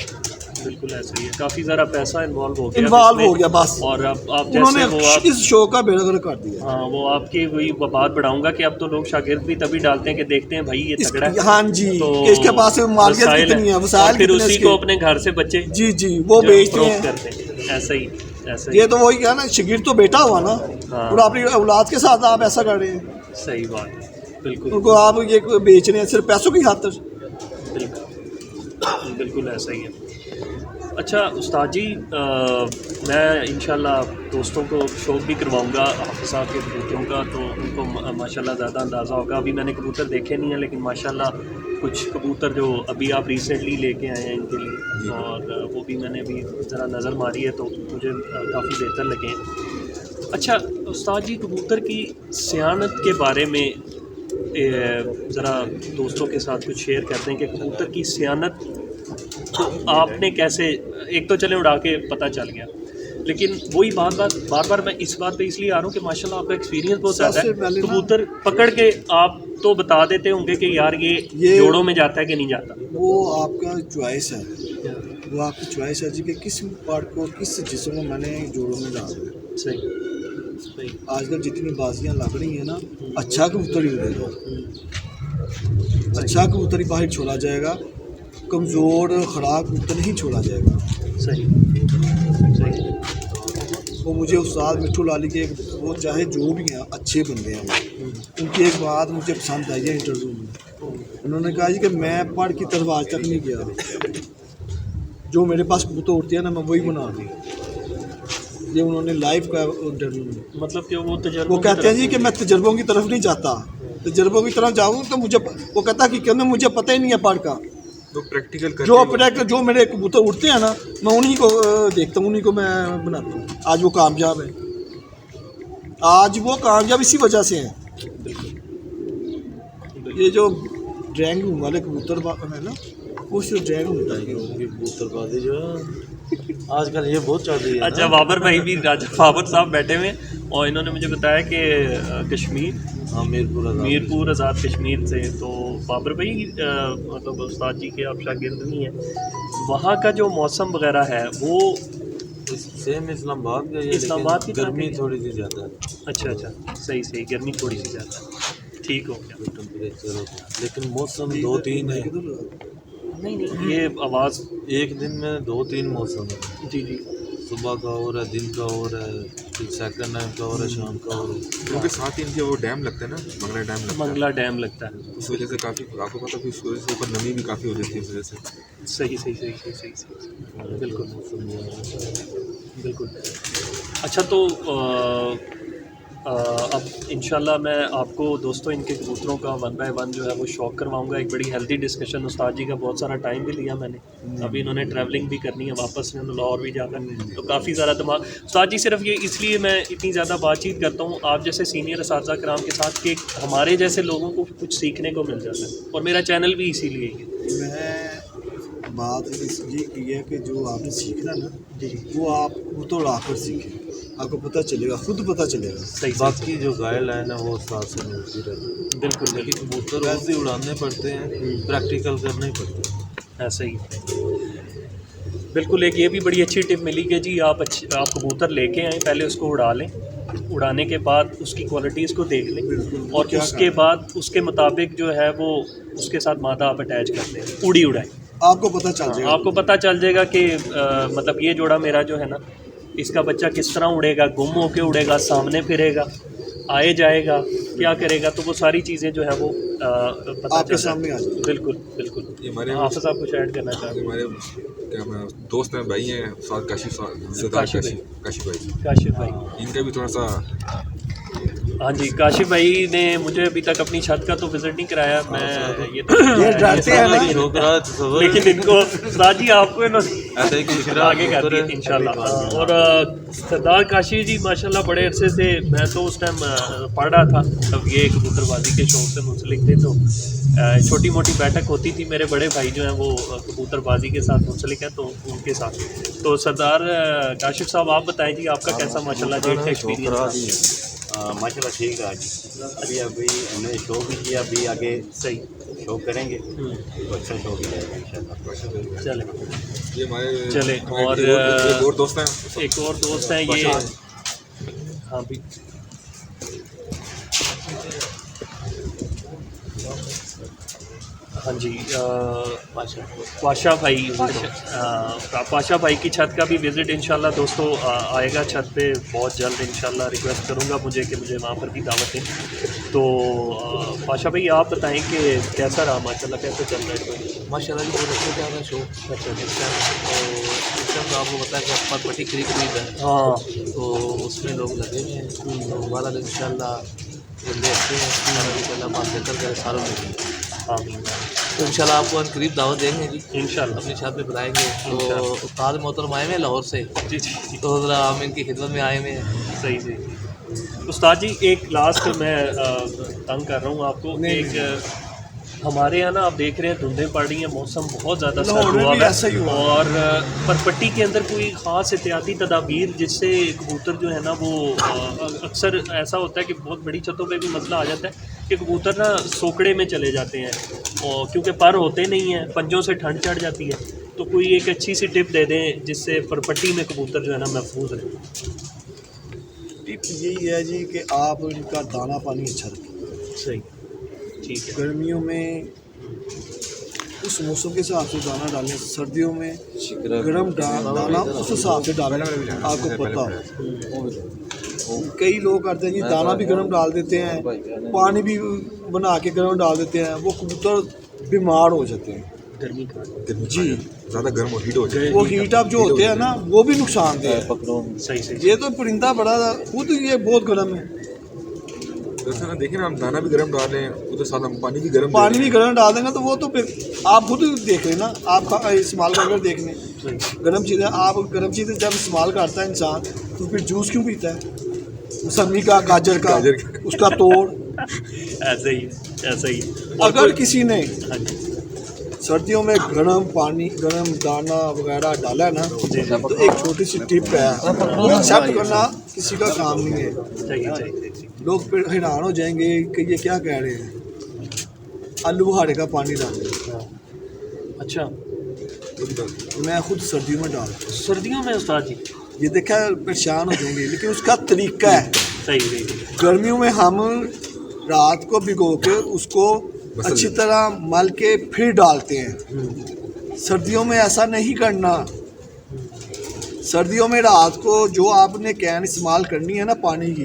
बिल्कुल ऐसा ही है। काफ़ी ज़्यादा पैसा इन्वॉल्व हो गया बस। और अब आप
उन्होंने
जैसे वो आप
इस शो का बेड़ा गर्क कर दिया।
हाँ, वो आपकी वही बात बढ़ाऊंगा कि अब तो लोग शागिर्द भी तभी डालते हैं कि देखते हैं भाई ये तगड़ा है।
हाँ जी,
तो
इसके पास मालियत कितनी है, वसाइल
फिर उसी को अपने घर से बच्चे
जी वो बेचते हैं,
करते हैं। ऐसा ही
ये तो वही क्या ना, शिगिर तो बेटा हुआ ना।
हाँ।
और अपनी औलाद के साथ आप ऐसा कर रहे हैं।
सही बात है, बिल्कुल
उनको आप ये बेच रहे हैं सिर्फ पैसों की खातिर।
बिल्कुल ऐसा ही है। अच्छा उस्ताद जी, मैं इंशाल्लाह दोस्तों को शौक़ भी करवाऊंगा हाफ़िज़ साहब के कबूतरों का, तो उनको माशाल्लाह ज़्यादा अंदाज़ा होगा। अभी मैंने कबूतर देखे नहीं हैं, लेकिन माशाल्लाह कुछ कबूतर जो अभी आप रिसेंटली लेके आए हैं इनके लिए, और वो भी मैंने अभी ज़रा नज़र मारी है तो मुझे काफ़ी बेहतर लगे हैं। अच्छा उस्ताद जी, कबूतर की सियानत के बारे में ज़रा दोस्तों के साथ कुछ शेयर करते हैं कि कबूतर की सियानत तो आपने कैसे, एक तो चले उड़ा के पता चल गया, लेकिन वही बार बार मैं इस बात पे इसलिए आ रहा हूँ कि माशाल्लाह आपका एक्सपीरियंस बहुत ज़्यादा है। कबूतर पकड़ के आप तो बता देते होंगे कि यार ये जोड़ों में जाता है कि नहीं जाता।
वो आपका चॉइस है, वो आपकी चॉइस है जी कि किस पार्ट को किस जिस्म को मैंने जोड़ों में डालना।
सही।
आजकल जितनी बाजियाँ लग रही हैं ना, अच्छा कबूतर ही उड़ेगा, अच्छा कबूतर ही बाहर छोड़ा जाएगा, कमज़ोर ख़राब कबूतर नहीं छोड़ा जाएगा।
सही।
वो मुझे उस्ताद मिट्ठू लाली के, वो चाहे जो भी हैं अच्छे बंदे हैं, उनकी एक बात मुझे पसंद आई है इंटरव्यू में। उन्होंने कहा जी कि मैं पढ़ की तरफ आज तक नहीं गया, जो मेरे पास कबूतर उड़ती है ना मैं वही बना दूँ। ये उन्होंने लाइव का इंटरव्यू में, मतलब कि वो कहते हैं जी कि मैं तजर्बों की तरफ नहीं जाता, तजर्बों की तरफ जाऊँ तो मुझे, वो कहता कि क्यों मुझे पता ही नहीं है पढ़ का,
तो प्रैक्टिकल
जो मेरे कबूतर उड़ते हैं ना, मैं उन्हीं को देखता हूँ, उन्हीं को मैं बनाता हूँ। आज वो कामयाब है, आज वो कामयाब इसी वजह से हैं। ये जो ड्रैगन वाले कबूतर है ना, वो सिर्फ ड्रैगन होता है
कबूतरबाजी जो है आजकल ये बहुत चल रही है।
अच्छा बाबर भाई भी, राजा बाबर साहब बैठे हुए, और इन्होंने मुझे बताया कि कश्मीर,
हाँ
मीरपुर आज़ाद कश्मीर से। तो बाबर भाई मतलब उस्ताद जी के आप शागिर्द नहीं हैं, वहाँ का जो मौसम वगैरह है वो
सेम इस्लामाबाद का,
इस्लामाबाद की
गर्मी थोड़ी सी ज़्यादा है।
अच्छा सही, गर्मी थोड़ी सी ज़्यादा है, ठीक हो गया।
टेम्परेचर, लेकिन मौसम 2-3 है।
नहीं नहीं, ये आवाज़
एक दिन में 2-3 मौसम है,
जी जी
सुबह का और है, दिन का और है, फिर सेकंड टाइम का और है, शाम का और है।
क्योंकि साथ ही इनके वो डैम लगता है ना, मंगला डैम लगता है,
मंगला डैम लगता है।
उस वजह से काफ़ी आपको पता है कि सूरज से ऊपर नमी भी काफ़ी हो जाती है इस वजह से।
सही सही सही सही सही सही, बिल्कुल बिल्कुल। अच्छा तो अब इंशाल्लाह मैं आपको दोस्तों इनके कबूतरों का 1 बाय 1 जो है वो शौक करवाऊंगा। एक बड़ी हेल्दी डिस्कशन, उस्ताद जी का बहुत सारा टाइम भी लिया मैंने, अभी इन्होंने ट्रैवलिंग भी करनी है वापस लाहौर भी जाकर, तो काफ़ी ज़्यादा दिमाग उस्ताद जी सिर्फ ये इसलिए मैं इतनी ज़्यादा बातचीत करता हूँ आप जैसे सीनियर असातिज़ा कराम के साथ कि हमारे जैसे लोगों को कुछ सीखने को मिल जाता है, और मेरा चैनल भी इसीलिए है।
मैं बात ये की है कि जो आपने सीखना ना वो आप तो उड़ाकर सीखें, आपको पता चलेगा, खुद पता चलेगा।
सही
बाकी जो गाइडलाइन है वो साथ से मिलती रहती है।
बिल्कुल
लेकिन
बिल्कुल
कबूतर वैसे ही उड़ाने पड़ते हैं, प्रैक्टिकल करना ही पड़ता है।
ऐसा ही बिल्कुल। एक ये भी बड़ी अच्छी टिप मिली कि जी आप कबूतर लेके आएँ, पहले उसको उड़ा लें, उड़ाने के बाद उसकी क्वालिटीज़ को देख लें, और उसके बाद उसके मुताबिक जो है वो उसके साथ मादा आप अटैच कर दें, उड़ी उड़ाएं,
आपको पता चल जाएगा।
आपको पता चल जाएगा कि मतलब ये जोड़ा मेरा जो है ना, इसका बच्चा किस तरह उड़ेगा, गुम होके उड़ेगा, सामने फिरेगा, आए जाएगा, क्या करेगा, तो वो सारी चीज़ें जो है वो पता
आपके
चल
सामने आ जाएगी।
बिल्कुल बिल्कुल।
ये हमारे
हाफिज़ साहब कुछ ऐड करना चाहते हैं?
हमारे क्या मैं दोस्त हैं, भाई हैं, साथ सरदार काशी भाई,
काशिफ भाई,
इनका भी थोड़ा सा
हाँ जी, काशिफ भाई ने मुझे अभी तक अपनी छत का तो विज़िट नहीं कराया। मैं ये
ये डरते हैं ना,
छोकरा तस्वर
लेकिन इनको उस्ताद जी आपको इन्होंने
ऐसे ही
आगे कर दिया इंशाल्लाह। और सरदार काशी जी माशाल्लाह बड़े अरसे से, मैं तो उस टाइम पढ़ रहा था तब ये कबूतरबाजी के शौक़ से मुंसलिक थे, तो छोटी मोटी बैठक होती थी, मेरे बड़े भाई जो हैं वो कबूतरबाजी के साथ मुंसलिक हैं, तो उनके साथ। तो सरदार काशिफ साहब आप बताएं जी, आपका कैसा माशाल्लाह डेट का एक्सपीरियंस?
माशाल्लाह ठीक है। अभी हमने शो भी किया, अभी आगे
सही
शो करेंगे तो अच्छा शो भी रहेगा इंशाल्लाह।
चले
ये हमारे
चले। और
एक और दोस्त हैं,
एक और दोस्त हैं ये, हाँ भी हाँ जी, पाशा भाई, पाशा भाई की छत का भी विज़िट इंशाल्लाह दोस्तों आएगा छत पे बहुत जल्द इंशाल्लाह। रिक्वेस्ट करूँगा मुझे कि मुझे वहाँ पर भी दावत दें। तो पाशा भाई आप बताएं कि कैसा रहा माशाल्लाह, कैसे चल रहा है?
माशाल्लाह जी बहुत अच्छा जा रहा है शो।
अच्छा
इस टाइम तो आपको पता है कि अखबार पट्टी करीब है,
हाँ,
तो उसमें लोग लगे हुए हैं, तो हमारा इंशाल्लाह बंदे अच्छे हैं, इंशाल्लाह बात बेहतर करें सारों में।
हाँ
तो इंशाल्लाह आपको करीब दावत देंगे जी,
इंशाल्लाह।
अपनी छत पे बुलाएंगे। तो उस्ताद मोहतरम आए हुए हैं लाहौर से,
जी जी,
तो ज़रा हम इनकी खिदमत में आए हुए हैं।
सही सही। उस्ताद जी एक लास्ट मैं तंग कर रहा हूँ आपको, एक हमारे यहाँ ना आप देख रहे हैं धुंधें पड़ रही हैं, मौसम बहुत ज़्यादा सर्द
लाहौर में
हुआ
भी
है,
ऐसा ही हुआ।
और परपट्टी के अंदर कोई ख़ास एहतियाती तदाबीर जिससे कबूतर जो है ना वो अक्सर ऐसा होता है कि बहुत बड़ी छतों पे भी मसला आ जाता है कि कबूतर ना सोकड़े में चले जाते हैं, और क्योंकि पर होते नहीं हैं, पंजों से ठंड चढ़ जाती है, तो कोई एक अच्छी सी टिप दे दें जिससे परपट्टी में कबूतर जो है ना महफूज रहे।
टिप यही है जी कि आप इनका दाना पानी अच्छा रखें।
सही, ठीक है।
गर्मियों में उस मौसम के हिसाब से दाना डालें, सर्दियों में गर्म दाना उस हिसाब से डालें, आपको पता हो। कई लोग करते हैं जी दाना भी गर्म डाल देते हैं, पानी भी बना के गर्म डाल देते हैं, वो कबूतर बीमार हो जाते हैं।
गर्मी का
जी,
ज़्यादा गर्म और हीट हो जाए।
वो हीट अप जो होते हैं ना वो भी नुकसानदेह है।
सही सही।
ये तो परिंदा बड़ा खुद ये बहुत गर्म है,
जैसे ना देखिए ना, हम दाना भी गर्म डाल रहे हैं, उधर साथ हम पानी भी गर्म
पानी भी गर्म डाल देंगे तो वो तो फिर आप खुद देख लेना, आप इस्तेमाल कर देख लें। गर्म चीज़ें, आप गर्म चीज़ें जब इस्तेमाल करता है इंसान तो फिर जूस क्यों पीता है, मौसमी का, गाजर का, उसका तोड़।
ऐसे ही ऐसा ही।
अगर किसी ने
हाँ जी,
सर्दियों में गर्म पानी, गर्म दाना वगैरह डाला है ना, तो एक छोटी सी टिप है, वो एक्सेप्ट करना किसी का काम नहीं है।
चाहिए।
लोग फिर हैरान हो जाएंगे कि ये क्या कह रहे हैं, आलू बुखारे का पानी डालें।
अच्छा,
मैं खुद सर्दियों में डालता हूँ,
सर्दियों में उस्ताद जी?
ये देखा परेशान हो जाएंगे, लेकिन उसका तरीका है।
सही।
गर्मियों में हम रात को भिगो के उसको अच्छी तरह मल के फिर डालते हैं, सर्दियों में ऐसा नहीं करना। सर्दियों में रात को जो आपने कैन इस्तेमाल करनी है ना पानी की,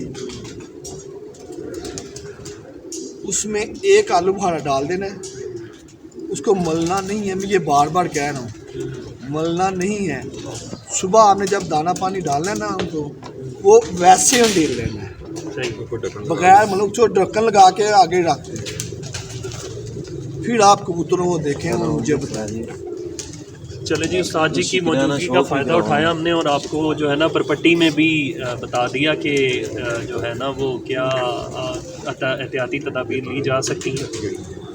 उसमें एक आलू बुखारा डाल देना है, उसको मलना नहीं है। मैं ये बार बार कह रहा हूँ, मलना नहीं है। सुबह आपने जब दाना पानी डालना है ना उनको, वो वैसे उंडेल लेना है बगैर मतलब जो ढक्कन लगा के आगे रख दें। फिर आप कबूतरों को देखें और मुझे बताइए।
चले जी, उस्ताद जी की मौजूदगी का फ़ायदा उठाया हमने और आपको जो है ना परपट्टी में भी बता दिया कि जो है ना वो क्या एहतियाती तदाबीर ली जा सकती हैं।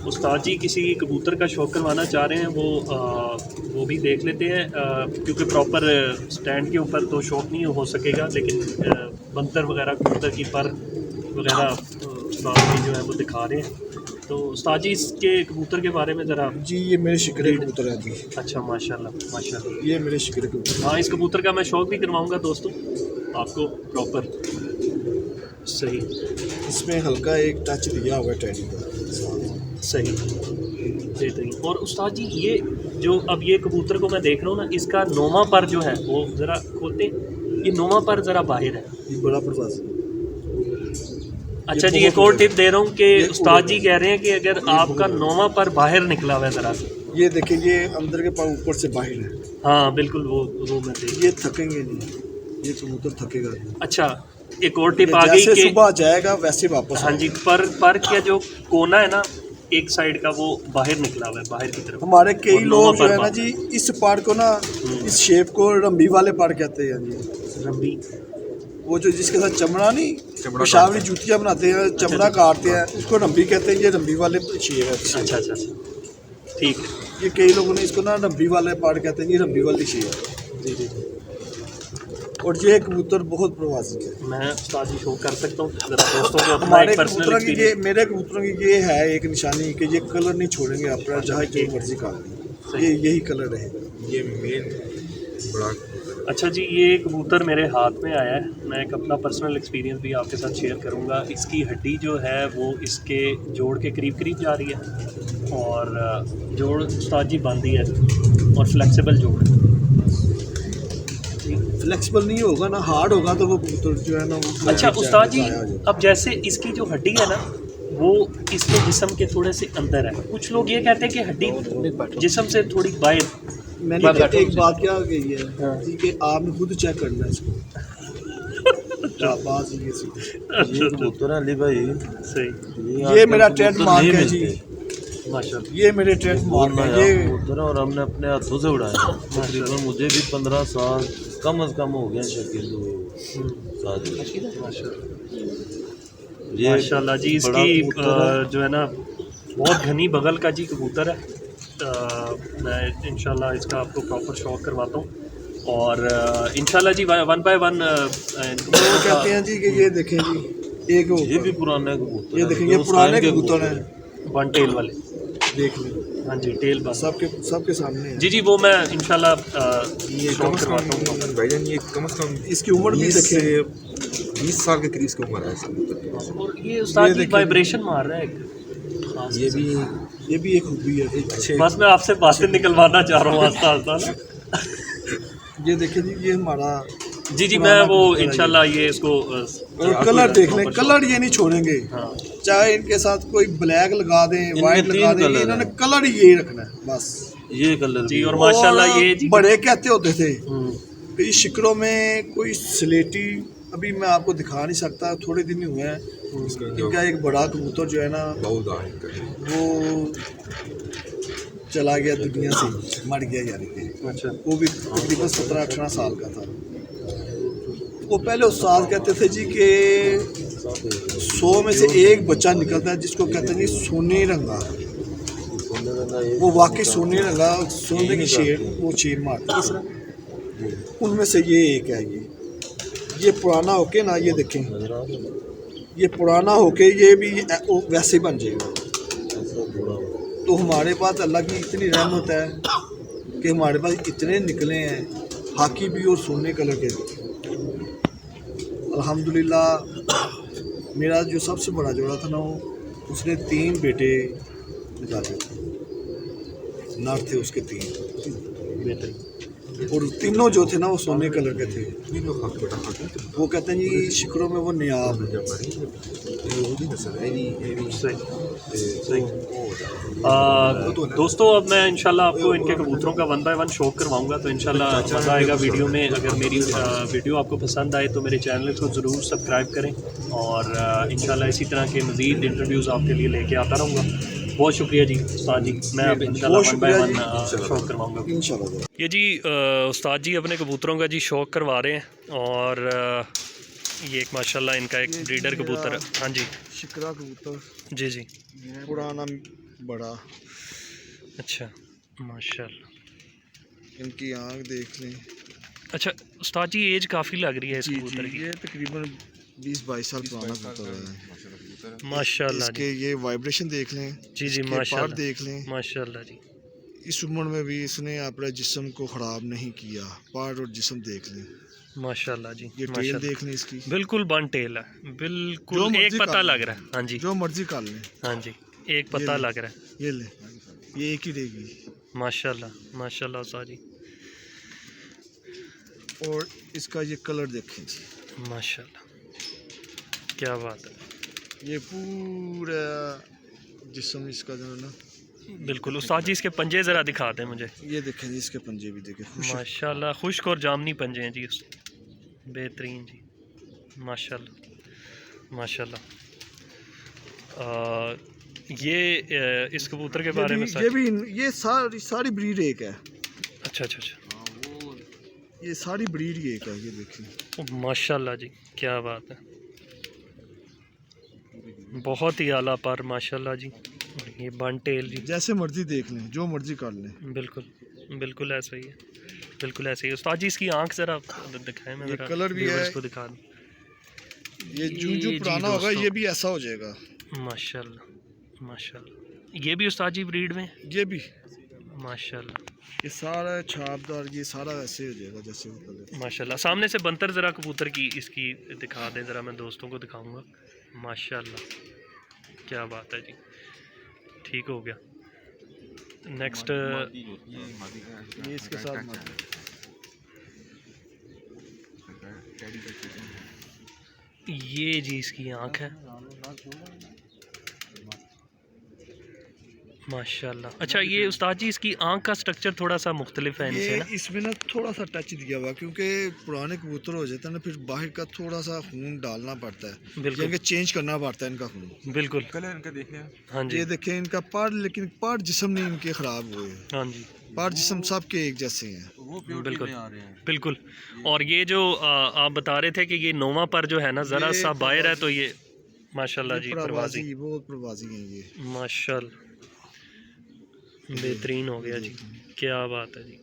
उस्ताद जी किसी कबूतर का शौक़ करवाना चाह रहे हैं, वो भी देख लेते हैं, क्योंकि प्रॉपर स्टैंड के ऊपर तो शौक़ नहीं हो सकेगा, लेकिन बंतर वगैरह कबूतर की पर वगैरह उस्ताद जी जो है वो दिखा रहे हैं। तो उस्ताद जी इसके कबूतर के बारे में ज़रा।
जी ये मेरे शिकरे कबूतर हैं जी।
अच्छा, माशाल्लाह माशाल्लाह,
ये मेरे शिकरे कबूतर।
हाँ, इस कबूतर का मैं शौक़ भी करवाऊँगा दोस्तों आपको प्रॉपर सही।
इसमें हल्का एक टच दिया हुआ है टैडी का।
सही बेहतरीन। और उस्ताद जी ये जो अब ये कबूतर को मैं देख रहा हूँ ना, इसका नोमा पर जो है वो ज़रा खोलते, ये नोमा पर ज़रा बाहर है,
ये बड़ा प्रवास है।
अच्छा जी, एक और टिप दे रहा हूँ कि उस्ताद जी कह रहे हैं कि अगर आपका नोमा पर बाहर निकला हुआ है ज़रा,
ये देखिए ये अंदर के पास ऊपर से बाहर है।
हाँ बिल्कुल, वो मैं देख।
ये थकेंगे नहीं, ये कबूतर थकेगा नहीं।
अच्छा, एक और टिप आ गई
जैसे
कि
सुबह जाएगा वैसे वापस।
हाँ जी, पर क्या जो कोना है ना एक साइड का, वो बाहर निकला हुआ है, बाहर की तरफ।
हमारे कई
और
लोग
नोमा
जो
पर
है ना जी, इस पार्ट को ना, इस शेप को रंबी वाले पार्ट कहते हैं जी।
रंबी,
वो जो जिसके साथ चमड़ा नहीं,
चमड़ा
पेशावरी जूतियाँ बनाते हैं, चमड़ा काटते हैं, उसको रंबी कहते हैं। ये रंबी वाले शेप है।
अच्छा अच्छा अच्छा, ठीक है।
ये कई लोगों ने इसको ना रंबी वाले पार्ट कहते हैं, ये रंबी वाली शेप है।
जी जी,
और ये कबूतर बहुत प्रवासी है।
मैं उस्ताद जी शो कर सकता हूँ ज़रा दोस्तों को अपना
हमारे
एक पर्सनल
कबूतरों की ये,
एक्सपीरियंस।
मेरे कबूतरों की ये है एक निशानी कि ये कलर नहीं छोड़ेंगे अपना, जहाँ जो मर्जी का ये यही कलर रहेगा।
ये मेन बड़ा
अच्छा जी, ये कबूतर मेरे हाथ में आया है, मैं एक अपना पर्सनल एक्सपीरियंस भी आपके साथ शेयर करूँगा। इसकी हड्डी जो है वो इसके जोड़ के करीब करीब जा रही है, और जोड़ उस्ताद जी बांधी है, और फ्लेक्सिबल जोड़ है।
फ्लेक्सिबल नहीं होगा ना, हार्ड होगा तो वो कबूतर जो है ना वो।
अच्छा उस्ताद जी, अब जैसे इसकी जो हड्डी है ना वो इसके जिस्म के थोड़े से अंदर है, कुछ लोग ये कहते हैं कि हड्डी जिस्म से थोड़ी बाहर।
मैंने एक बात क्या कही है कि आपने खुद चेक करना है इसको। बात
ये कबूतर है अली भाई,
सही,
ये मेरा ट्रेड मार्क है जी,
माशाल्लाह।
ये मेरे ट्रेड मार्क है ये।
कबूतर है और हमने अपने हाथों से उड़ाया। तकरीबन मुझे भी 15 साल कम से कम हो गए शकील
माशाल्लाह जी। इसकी जो है ना बहुत घनी बगल का जी कबूतर है। मैं इंशाल्लाह इसका आपको प्रॉपर शौक करवाता हूँ, और इंशाल्लाह जी 1 बाय 1
वो कहते हैं जी कि ये देखें जी, एक
ये भी पुराने कबूतर
ये देखें, ये पुराने कबूतर हैं,
1 टेल वाले,
देख लें
हाँ जी, टेल बस
सबके सामने है।
जी जी, वो मैं इंशाल्लाह
ये कम
शौक
से
करवाता हूँ।
कम भाईजान, ये कम से कम
इसकी उम्र भी
20 से
देखें,
20 साल के करीब की उम्र है इस कबूतर की।
और ये उस्ताद जी वाइब्रेशन मार रहा है एक खास।
ये भी एक खूबी है।
अच्छे
बस मैं आपसे बातें निकलवाना चाह रहा हूँ आस्ता आस्ता ना।
ये देखें जी, ये हमारा
जी जी, मैं वो इंशाल्लाह ये इसको
और कलर देख लें, कलर ये नहीं छोड़ेंगे।
हाँ,
चाहे इनके साथ कोई ब्लैक लगा दें, वाइट
तीन
लगा दें,
कलर
इन्होंने
हैं।
कलर ही यही रखना है बस।
ये कलर
जी, और माशाल्लाह ये जी।
बड़े कहते होते थे
हम्म,
कि शिकरों में कोई स्लेटी, अभी मैं आपको दिखा नहीं सकता, थोड़े दिन ही हुए हैं। इनका एक बड़ा कबूतर जो है ना
बहुत है इनका।
वो चला गया दुनिया से, मर गया यानी कि।
अच्छा,
वो भी तकरीबन 17-18 साल का था। वो पहले उस्ताद कहते थे जी कि 100 में से एक बच्चा निकलता है जिसको कहते हैं जी सोने रंगा। वो वाकई सोने रंगा, सोने की शेर, वो शेर मारता है। उनमें से ये एक है। ये पुराना होके ना, ये देखें, ये पुराना होके ये भी वैसे ही बन जाएगा। तो हमारे पास अल्लाह की इतनी रहमत है कि हमारे पास इतने निकले हैं, हाकी भी और सोने कलर के भी। अल्हम्दुलिल्लाह मेरा जो सबसे बड़ा जोड़ा था ना, उसने 3 बेटे निकाले थे। नर थे उसके 3
बेहतरीन।
और तीनों जो थे ना वो सोने कलर के थे।
वीडियो खाते बेटा खाते
वो कहते हैं जी शिकरों में वो नियाब है।
ਉਹਦੀ ਨਸਲ ਹੈ ਇਹ
सही। दोस्तों अब मैं इंशाल्लाह आपको इनके कबूतरों का 1 बाय 1 शो करवाऊंगा, तो इंशाल्लाह मज़ा आएगा वीडियो में। अगर मेरी वीडियो आपको पसंद आए तो मेरे चैनल को ज़रूर सब्सक्राइब करें, और इंशाल्लाह इसी तरह के मज़ीद इंटरव्यूज़ आपके लिए लेके आता रहूँगा। बहुत शुक्रिया जी उस्ताद जी, मैं अब इंशाल्लाह 1 बाय 1 शो करवाऊँगा
इंशाल्लाह।
ये जी उस्ताद जी अपने कबूतरों का जी शौक करवा रहे हैं, और ये एक माशाल्लाह इनका एक ब्रीडर कबूतर है। हाँ जी
शिकरा कबूतर
जी जी,
पुराना बड़ा,
अच्छा माशाल्लाह।
इनकी आँख देख लें।
अच्छा उस्ताद जी एज काफ़ी लग रही है इस
जी
कबूतर की।
ये तकरीबन 20-22 साल पुराना कबूतर है।
माशाल्लाह
इसके ये वाइब्रेशन देख लें।
जी जी
इसके पार
माशाल्लाह
देख लें।
माशाल्लाह जी।
इस उम्र में भी इसने अपने जिस्म को ख़राब नहीं किया। पार्ट और जिस्म देख लें।
माशाल्लाह जी
ये टेल
माशाल्लाह।
देख लें इसकी,
बिल्कुल बन टेल है,
जो
बिल्कुल
मर्जी
एक पता
कर
लग
लें।
रहा है। हाँ जी
जो मर्जी कर लें।
हाँ जी एक पता
ले।
लग रहा है।
ये ले, ये एक ही रहेगी।
माशाल्लाह माशाल्लाह उस्ताद जी
और इसका ये कलर देखें जी,
माशाल्लाह क्या बात है।
ये पूरा जिस्म इसका जो है ना,
बिल्कुल उस्ताद जी इसके पंजे ज़रा दिखा दें मुझे।
ये देखें जी, इसके पंजे भी देखें।
माशाल्लाह खुश्क और जामनी पंजे हैं जी, बेहतरीन जी माशाल्लाह माशाल्लाह। ये इस कबूतर के बारे में
ये सारी ब्रीड एक है।
अच्छा अच्छा अच्छा,
ये सारी ब्रीड ही एक है। ये देखें
माशाल्लाह जी क्या बात है, बहुत ही आला पर माशाल्लाह जी। ये बन टेल जी,
जैसे मर्जी देख लें, जो मर्जी कर लें।
बिल्कुल बिल्कुल ऐसा ही है, बिल्कुल ऐसे ही। उस्ताद जी इसकी आंख ज़रा दिखाएं, मैं
ये
ज़रा
कलर भी है।
को दिखा दूं।
ये जो
जी
पुराना होगा
दोस्तों।
ये भी ऐसा हो जाएगा।
माशाल्लाह माशाल्लाह। ये भी उस्ताद जी ब्रीड में
ये भी
माशाल्लाह
ये सारा छापदार, ये सारा ऐसे हो जाएगा जैसे वो कलर।
माशाल्लाह। सामने से बंतर ज़रा कबूतर की इसकी दिखा दें ज़रा, मैं दोस्तों को दिखाऊंगा। माशाल्लाह क्या बात है जी, ठीक हो गया। नेक्स्ट
ये इसके साथ
ये जी इसकी आँख है माशाल्लाह। अच्छा ये उस्ताद जी इसकी आँख का स्ट्रक्चर थोड़ा सा मुख्तलिफ है इनसे
ये
ना।
इसमें ना थोड़ा सा टच दिया हुआ, क्योंकि पुराने कबूतर हो जाते हैं ना, फिर बाहर का थोड़ा सा खून डालना पड़ता है,
बिल्कुल
क्योंकि चेंज करना पड़ता है इनका खून।
बिल्कुल
कलर इनका देखें
हाँ जी
ये देखें इनका पार्ट, लेकिन पार्ट जिस्म नहीं इनके ख़राब हुए।
हाँ जी
पार्ट जिस्म सबके एक जैसे हैं।
बिल्कुल बिल्कुल। और ये जो आप बता रहे थे कि ये नोवा पर जो है ना ज़रा सा बाहर है, तो ये माशाल्लाह जी प्रवासी,
बहुत प्रवासी हैं ये।
माशाल्लाह बेहतरीन हो गया जी, क्या बात है जी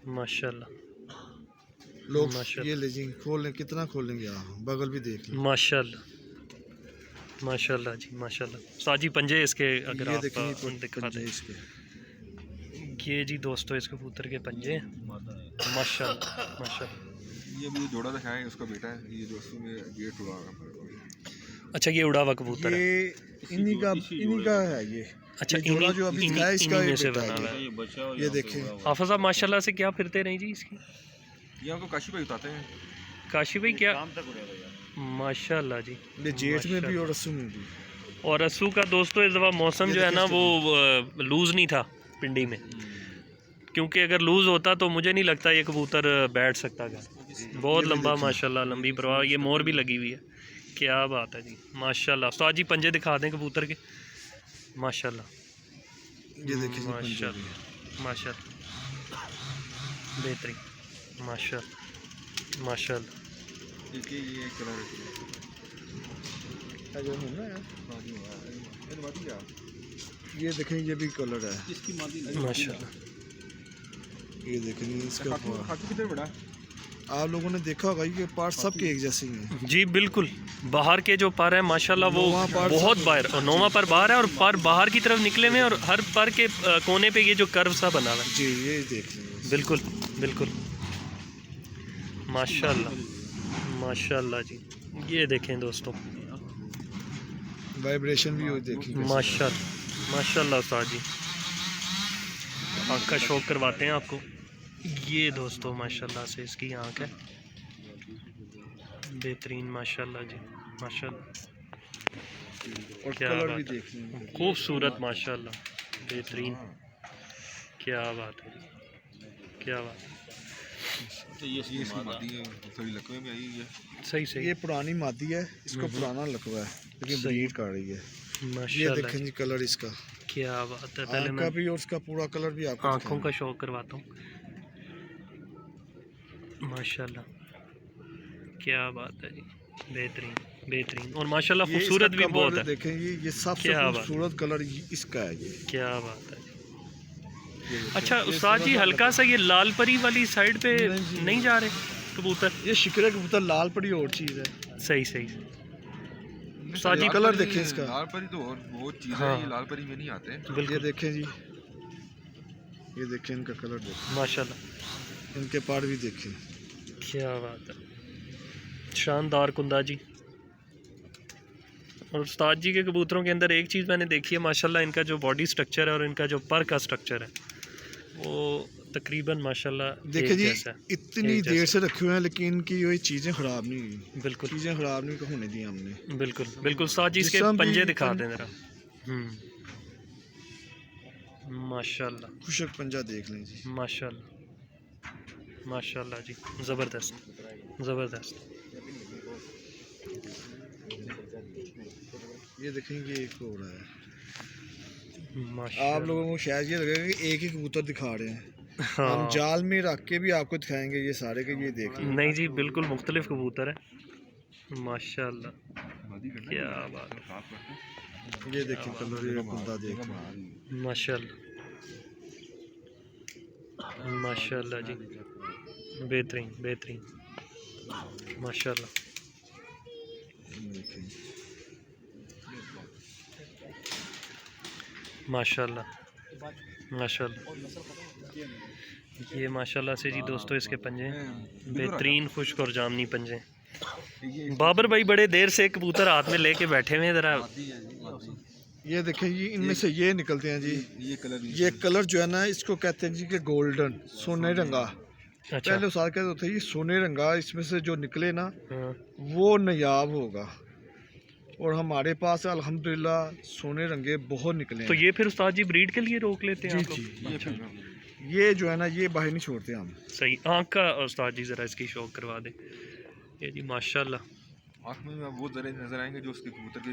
माशाल्लाह
लोग
माशाल्लाह।
ये ले जी खोलें, कितना खोलेंगे आप, बगल भी देख लें।
माशाल्लाह माशाल्लाह जी माशाल्लाह। साजी पंजे इसके अगर
ये
आप
देखें
दिखा
पंजे
दें।
इसके।
ये जी दोस्तों इस कबूतर के पंजे हैं। माशाल्लाह माशाल्लाह।
ये मुझे जोड़ा दिखाया है, उसका बेटा है ये दोस्तों में ये टुरा रहा
अच्छा ये उड़ा हुआ कबूतर है।
ये इन्हीं का है ये।
अच्छा
ये जोड़ा जो अभी दिखाया इसका
इन्हीं
ये
में से
बेटा
बना हुआ
है।
है।
ये देखें
हाफिज़ साहब माशाल्लाह से क्या फिरते रही जी इसकी।
ये हमको काशी भाई बताते हैं।
काशी भाई क्या माशाल्लाह जी।
ये जेठ में भी और रस्सू में भी।
और रस्सू का दोस्तों इस दफ़ा मौसम जो है ना वो लूज़ नहीं था पिंडी में, क्योंकि अगर लूज़ होता तो मुझे नहीं लगता ये कबूतर बैठ सकता था। बहुत लंबा माशाल्लाह लंबी परवाह, ये मोर भी लगी हुई है, क्या बात है जी माशाल्लाह। उस्ताद जी पंजे दिखा दें कबूतर के। माशाल्लाह
ये देखिए जी पंजे भी।
माशाल्लाह माशाल्लाह बेहतरीन माशाल्लाह माशाल्लाह।
ये कलर
ये देखें ये भी कलर है
माशाल्लाह।
ये देखें इसका
खाकी किधर बड़ा
आप लोगों ने देखा होगा ये पार्ट सबके एक जैसे ही हैं।
जी बिल्कुल, बाहर के जो पर है माशाल्लाह वो
नोवा पर
बहुत बाहर, और नोवा पर बाहर है और पर बाहर की तरफ निकले हुए हैं, और हर पर के कोने पे ये जो कर्व सा बना हुआ है।
जी ये देख लेंगे।
बिल्कुल बिल्कुल माशाल्लाह माशाल्लाह जी। ये देखें दोस्तों
वाइब्रेशन भी हो देखिए।
माशाल्लाह माशाल्लाह उस्ताद जी आँख का शौक करवाते हैं आपको। ये दोस्तों माशाल्लाह से इसकी आँख है, बेहतरीन माशाल्लाह जी, माशाल्लाह।
और
क्या
कलर
बात
भी
है,
देख लें।
खूबसूरत माशाल्लाह, बेहतरीन। क्या बात है, क्या बात है।
तो ये
ये इसकी मादी है, थोड़ी लकवे में आई हुई है।
सही सही
ये पुरानी मादी है, इसको पुराना लकवा है लेकिन
सही।
ब्रीड कर रही है। ये
माशाल्लाह
देखें
जी,
जी कलर इसका,
क्या बात है। पहले
आँख
मैं
का भी और इसका पूरा कलर भी आपको
आँखों
दिखाएंगे।
का शौक करवाता हूँ। माशाल्लाह, क्या बात है जी, बेहतरीन बेहतरीन। और माशाल्लाह
ये
खूबसूरत
इसका
भी
कलर
बहुत है।
देखें, ये सबसे
क्या बात।
खूबसूरत कलर इसका है ये।
क्या बात है।
ये देखें,
अच्छा
ये
उस्ताद जी,
थोड़ा सा
हल्का सा ये लाल परी वाली साइड पे
नहीं जी,
नहीं जा रहे कबूतर?
ये शिकरे कबूतर लाल पड़ी और चीज़ है।
सही सही। उस्ताद जी
लाल
कलर
परी-
देखें इसका।
लाल परी तो और बहुत चीज़
हाँ।
है, ये लाल परी में नहीं आते हैं।
ये
बिल्कुल
देखें जी, ये देखें इनका कलर देखें,
माशाल्लाह,
इनके पार भी देखें।
क्या बात है, शानदार कुंदा जी। और उस्ताद जी के कबूतरों के अंदर एक चीज़ मैंने देखी है माशाल्लाह, इनका जो बॉडी स्ट्रक्चर है और इनका जो पर का स्ट्रक्चर है वो तकरीबन माशाल्लाह
देखे
एक
जी,
जैसा है।
इतनी
एक
देर
जैसा।
से रखे हुए हैं लेकिन इनकी ये चीज़ें ख़राब नहीं हुई,
बिल्कुल
चीज़ें ख़राब नहीं होने दी हमने।
बिल्कुल बिल्कुल। उस्ताद जी इसके
जिस्म भी
पंजे दिखा
पं-
दें ज़रा। माशाल्लाह
खुशक पंजा देख लें जी।
माशाल्लाह माशाल्लाह जी, ज़बरदस्त ज़बरदस्त।
ये देखेंगे एक हो रहा है। आप
माशाल्लाह
लोगों को शायद ये लगेगा कि एक ही कबूतर दिखा रहे हैं, हम
हाँ,
जाल में रख के भी आपको दिखाएंगे ये सारे के, ये देख लें।
नहीं जी बिल्कुल मुख्तलिफ कबूतर है माशाल्लाह, क्या बात है।
ये देखें कलर, ये कुंदा देख लें।
माशाल्लाह माशाल्लाह जी, बेहतरीन बेहतरीन माशाल्लाह।
देखें
माशाल्लाह माशाल्लाह। ये माशाल्लाह से जी दोस्तों इसके पंजे हैं, बेहतरीन खुश्क और जामनी पंजे हैं। बाबर भाई बड़े देर से कबूतर हाथ में लेके बैठे हुए हैं ज़रा।
ये देखें ये इनमें से ये निकलते हैं जी, ये कलर जो है ना इसको कहते हैं जी कि गोल्डन, सोने रंगा।
अच्छा
पहले उसार कहते होते ये सोने रंगा, इसमें से जो निकले ना
हाँ,
वो नायाब होगा। और हमारे पास अल्हम्दुलिल्लाह सोने रंगे बहुत निकले
तो
हैं।
ये फिर उस्ताद जी ब्रीड के लिए रोक लेते हैं
जी
आप लोग?
जी,
अच्छा,
ये जो है ना ये बाहर नहीं छोड़ते हम।
सही। आँख का उस्ताद जी ज़रा इसकी शौक करवा दे। ये जी माशाल्लाह,
आँख में वो जरे नजर आएंगे जो उसके कबूतर के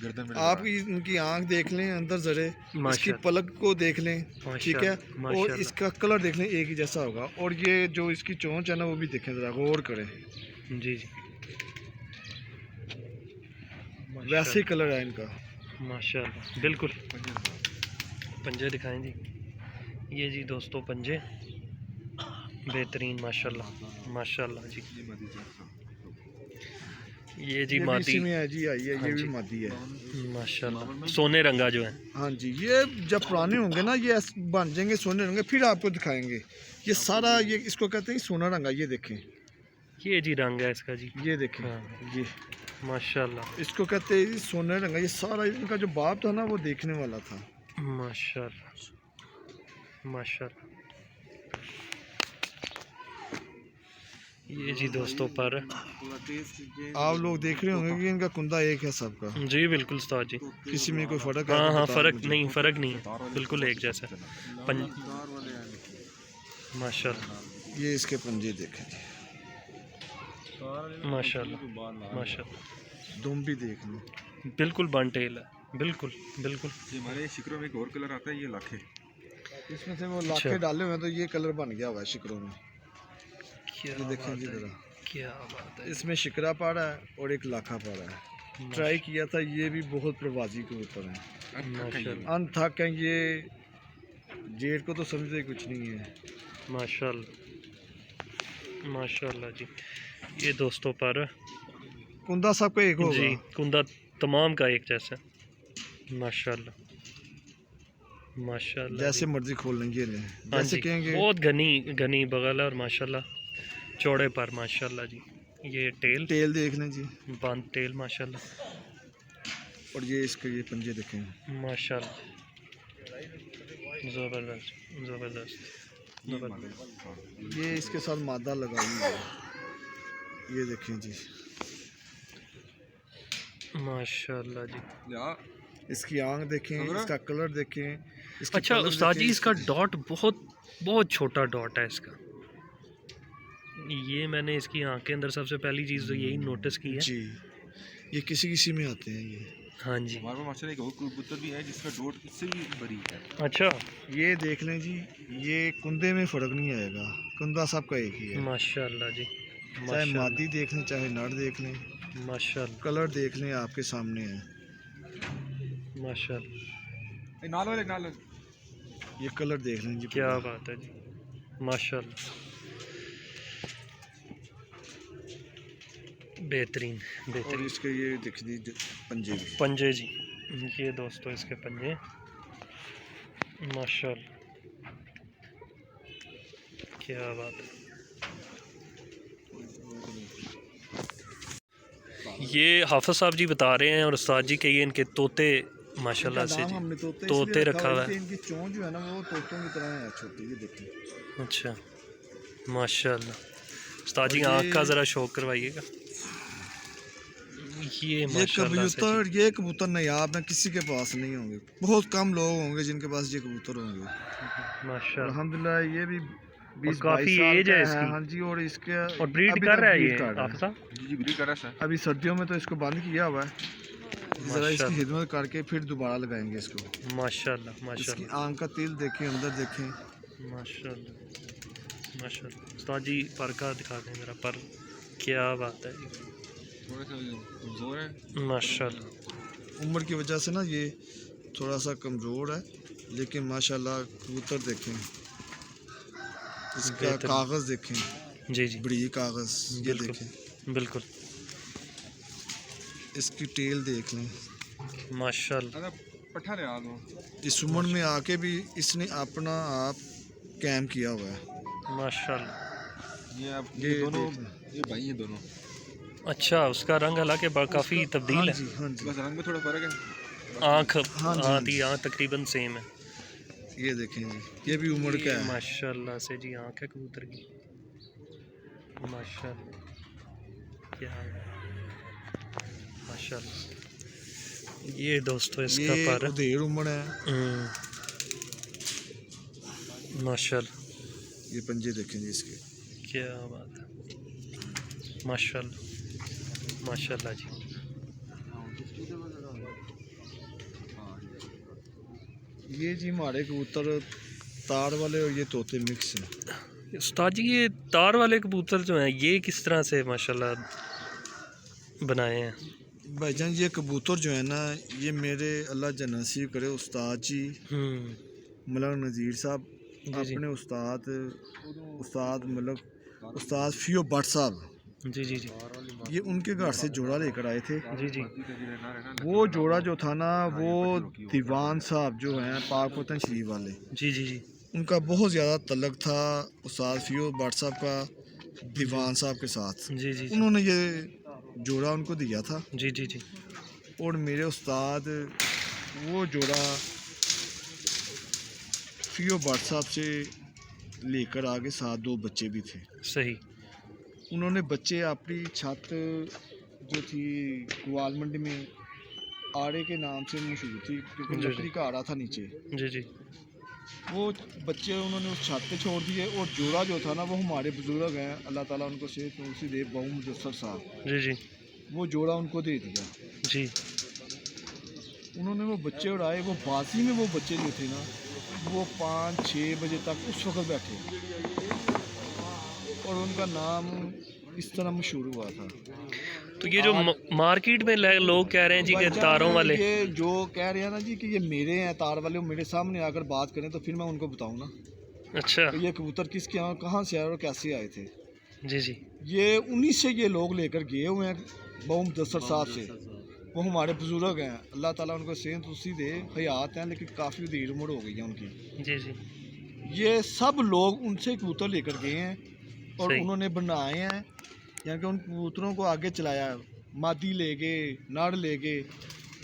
गर्दन में
आप इनकी आंख देख लें अंदर जरे, इसकी
माशाल्लाह।
पलक को देख लें, ठीक है, और
माशाल्लाह।
इसका कलर देख लें, एक ही जैसा होगा। और ये जो इसकी चोंच है ना वो भी देखें ज़रा, गौर करें,
जी जी
वैसे ही कलर है इनका।
माशाल्लाह बिल्कुल। पंजे दिखाएं जी, ये जी दोस्तों पंजे बेहतरीन माशाल्लाह माशाल्लाह जी। ये जी
ये भी
मादी
इसी में है जी, आई है,
हाँ
ये
जी।
भी मादी है।
माशाल्लाह, सोने रंगा जो है।
हाँ जी, ये जब पुराने होंगे ना ये बन जाएंगे सोने होंगे, फिर आपको दिखाएंगे। ये सारा ये इसको कहते हैं सोना रंगा, ये देखें,
ये जी रंग है इसका जी।
ये देखें,
हाँ।
ये
माशाल्लाह
इसको कहते हैं सोने रंगा। ये सारा इनका जो बाप था ना वो देखने वाला था।
माशाल्लाह माशाल्लाह। ये जी दोस्तों पर
आप लोग देख रहे होंगे कि इनका कुंदा एक है सबका,
जी बिल्कुल उस्ताद जी।
किसी में कोई फ़र्क है
हाँ
तो
हाँ,
बताओ
फ़र्क
मुझे।
नहीं, फ़र्क नहीं है, बिल्कुल एक जैसा है। माशाल्लाह
ये इसके पंजे देखें,
माशाल्लाह माशाल्लाह,
दुम भी देख लो।
बिल्कुल बंटेल है, बिल्कुल बिल्कुल।
ये हमारे शिकरों में एक और कलर आता है, ये लाखे।
इसमें से वो लाखे डाले हुए हैं तो ये कलर बन गया हुआ है शिकरों में।
क्या
ये देखें जी
बात है,
जरा,
क्या बात है।
इसमें शिकरा पाड़ा है और एक लाखा पाड़ा है। ट्राई किया था, ये भी बहुत प्रवाजी के ऊपर है,
माशाल्लाह
अनथक है ये, जेठ को तो समझते ही कुछ नहीं है।
माशाल्लाह माशाल्लाह जी। ये दोस्तों पर
कुंदा सबका एक होगा
जी, कुंदा तमाम का एक जैसा। माशाल्लाह माशाल्लाह
जैसे
जी।
मर्जी खोल लेंगे ले,
हाँ
जैसे
जी,
कहेंगे।
बहुत घनी घनी बगल है और माशाल्लाह चौड़े पर माशाल्लाह जी। ये टेल
टेल देख लें जी,
बंद टेल माशाल्लाह
और ये इसके ये पंजे देखें।
माशाल्लाह ज़बरदस्त ज़बरदस्त ज़बरदस्त।
ये इसके साथ मादा लगाई हुई है, ये देखें जी,
माशाल्लाह जी।
इसकी आंख देखें, इसका कलर देखें, इसकी
अच्छा
पलक
उस्ताद जी,
देखें,
इसका डॉट बहुत छोटा डॉट है इसका। ये मैंने इसकी आंख के अंदर सबसे पहली चीज़ तो यही नोटिस की है
जी। ये किसी किसी में आते हैं ये।
हाँ जी।
हमारे पास माशाल्लाह एक और कबूतर भी है जिसका डोट इससे भी बड़ी है।
अच्छा
ये देख लें जी, ये कुंदे में फ़र्क नहीं आएगा, कुंदा सबका एक ही है।
माशाल्लाह जी,
चाहे
माशाल्लाह
मादी देख लें चाहे नर देख लें,
माशाल्लाह
कलर देख लें, आपके सामने है।
माशाल्लाह।
नाल
ये कलर देख लें जी,
क्या बात है जी, माशाल्लाह, बेहतरीन
और
बेहतरीन।
इसके ये देख लीजिए पंजे भी।
पंजे जी, ये दोस्तों इसके पंजे, माशाल्लाह, क्या बात है। ये हाफिज़ साहब जी बता रहे हैं और उस्ताद जी के ये इनके तोते माशाल्लाह से जी,
हमने
तोते रखा हुआ है।
इनकी चोंच जो है ना वो तोतों की तरह है, छोटी, ये देखिए।
अच्छा माशाल्लाह। उस्ताद जी
और
आँख का
ये-
ज़रा शौक करवाइएगा। ये
ये
माशाल्लाह से
कबूतर, ये कबूतर नायाब है, किसी के पास नहीं होंगे, बहुत कम लोग होंगे जिनके पास ये कबूतर होंगे।
जी, माशाल्लाह।
अल्हम्दुलिल्लाह ये भी 20-22
काफ़ी
साल
एज
का
है इसकी।
हाँ जी, और इसके
और ब्रीड
अभी
कर
तक
रहा है
breed
ये
कर रहा है।
हाफिज़ साहब।
जी ब्रीड कर रहा है।
अभी सर्दियों में तो इसको बंद किया हुआ है, ज़रा इसकी
माशाल्लाह
खिदमत करके फिर दोबारा लगाएंगे इसको।
माशाल्लाह
इसकी
माशाल्लाह
आंख का तिल देखें, अंदर देखें।
माशाल्लाह माशाल्लाह। उस्ताद जी पर का दिखा दें मेरा पर, क्या बात है जी,
थोड़ा सा कमजोर है
माशाल्लाह।
उम्र की वजह से ना ये थोड़ा सा कमज़ोर है, लेकिन माशाल्लाह कबूतर देखें, इसका
बेहतरीन।
कागज़ देखें,
जी जी
बड़ी कागज़ ये
बिल्कुल
देखें,
बिल्कुल
इसकी टेल देख लें।
माशाल्लाह।
अरे पट्ठा ले आ दो।
इस उम्र में आके भी इसने अपना आप कैम किया हुआ है।
माशाल्लाह।
ये अब
ये
ये दोनों
देख
ये भाई हैं दोनों,
अच्छा उसका रंग हालांकि काफ़ी
हाँ
तब्दील
जी,
है।
हाँ जी,
बस रंग में थोड़ा फर्क है।
आँख
हाँ जी,
आँख आँख तकरीबन सेम है।
ये देखें जी, ये भी उम्र का
ये
है।
माशाल्लाह से जी आँख है कबूतर की, माशाल्लाह, क्या है माशाल्लाह। ये दोस्तों इसका
ये
पर
उधेड़ उम्र है।
माशाल्लाह,
ये पंजे देखें जी इसके।
क्या बात है, माशाल्लाह माशाल्लाह जी।
ये जी हमारे कबूतर तार वाले और ये तोते मिक्स हैं।
उस्ताद जी ये तार वाले कबूतर जो हैं ये किस तरह से माशाल्लाह बनाए हैं?
भाईजान ये कबूतर जो है ना, ये मेरे अल्लाह जन्नसीब करे उस्ताद जी मलक नज़ीर साहब,
जी जी
अपने उस्ताद मतलब उस्ताद फियो भट्ट साहब,
जी जी जी
ये उनके घर से जोड़ा लेकर आए थे।
जी जी
वो जोड़ा जो था ना, वो दीवान साहब जो हैं पाकपतन शरीफ वाले,
जी जी जी
उनका बहुत ज़्यादा तल्लक था उस्ताद फियो भट्ट साहब का दीवान साहब के साथ।
जी जी जी
उन्होंने ये जोड़ा उनको दिया था,
जी जी जी
और मेरे उस्ताद वो जोड़ा फियो भट्ट साहब से लेकर आगे साथ दो बच्चे भी थे।
सही।
उन्होंने बच्चे अपनी छत जो थी ग्वाल मंडी में आड़े के नाम से मशहूर थी, क्योंकि
जी, जी।
लकड़ी का आड़ा था नीचे,
जी जी
वो बच्चे उन्होंने उस छत पे छोड़ दिए, और जोड़ा जो था ना वो हमारे बुजुर्ग हैं, अल्लाह ताला उनको सेहत तुलसी दे, बहु मुदस्सर साहब,
जी जी
वो जोड़ा उनको दे दिया।
जी
उन्होंने वो बच्चे उड़ाए, वो बाजी में वो बच्चे जो थे ना, वो 5-6 बजे तक उस वक्त बैठे, और उनका नाम इस तरह मशहूर हुआ था।
तो ये जो मार्केट में लोग कह रहे हैं जी कि
भाईजान,
तारों वाले,
ये जो कह रहे हैं ना जी कि ये मेरे हैं तार वाले, वो मेरे सामने आकर बात करें तो फिर मैं उनको बताऊं ना
अच्छा
तो ये कबूतर किसके यहाँ कहाँ से आए और कैसे आए थे।
जी जी
ये 19 से ये लोग लेकर गए हुए हैं बहु मुदस्सर साहब से, वो हमारे बुजुर्ग हैं, अल्लाह ताला उनको सेहत उसी दे, हयात हैं लेकिन काफ़ी देर उम्र हो गई है उनकी।
जी जी
ये सब लोग उनसे कबूतर लेकर गए हैं और
सही।
उन्होंने बनाए हैं, यानी कि उन कबूतरों को आगे चलाया, मादी ले गए, नर ले गए,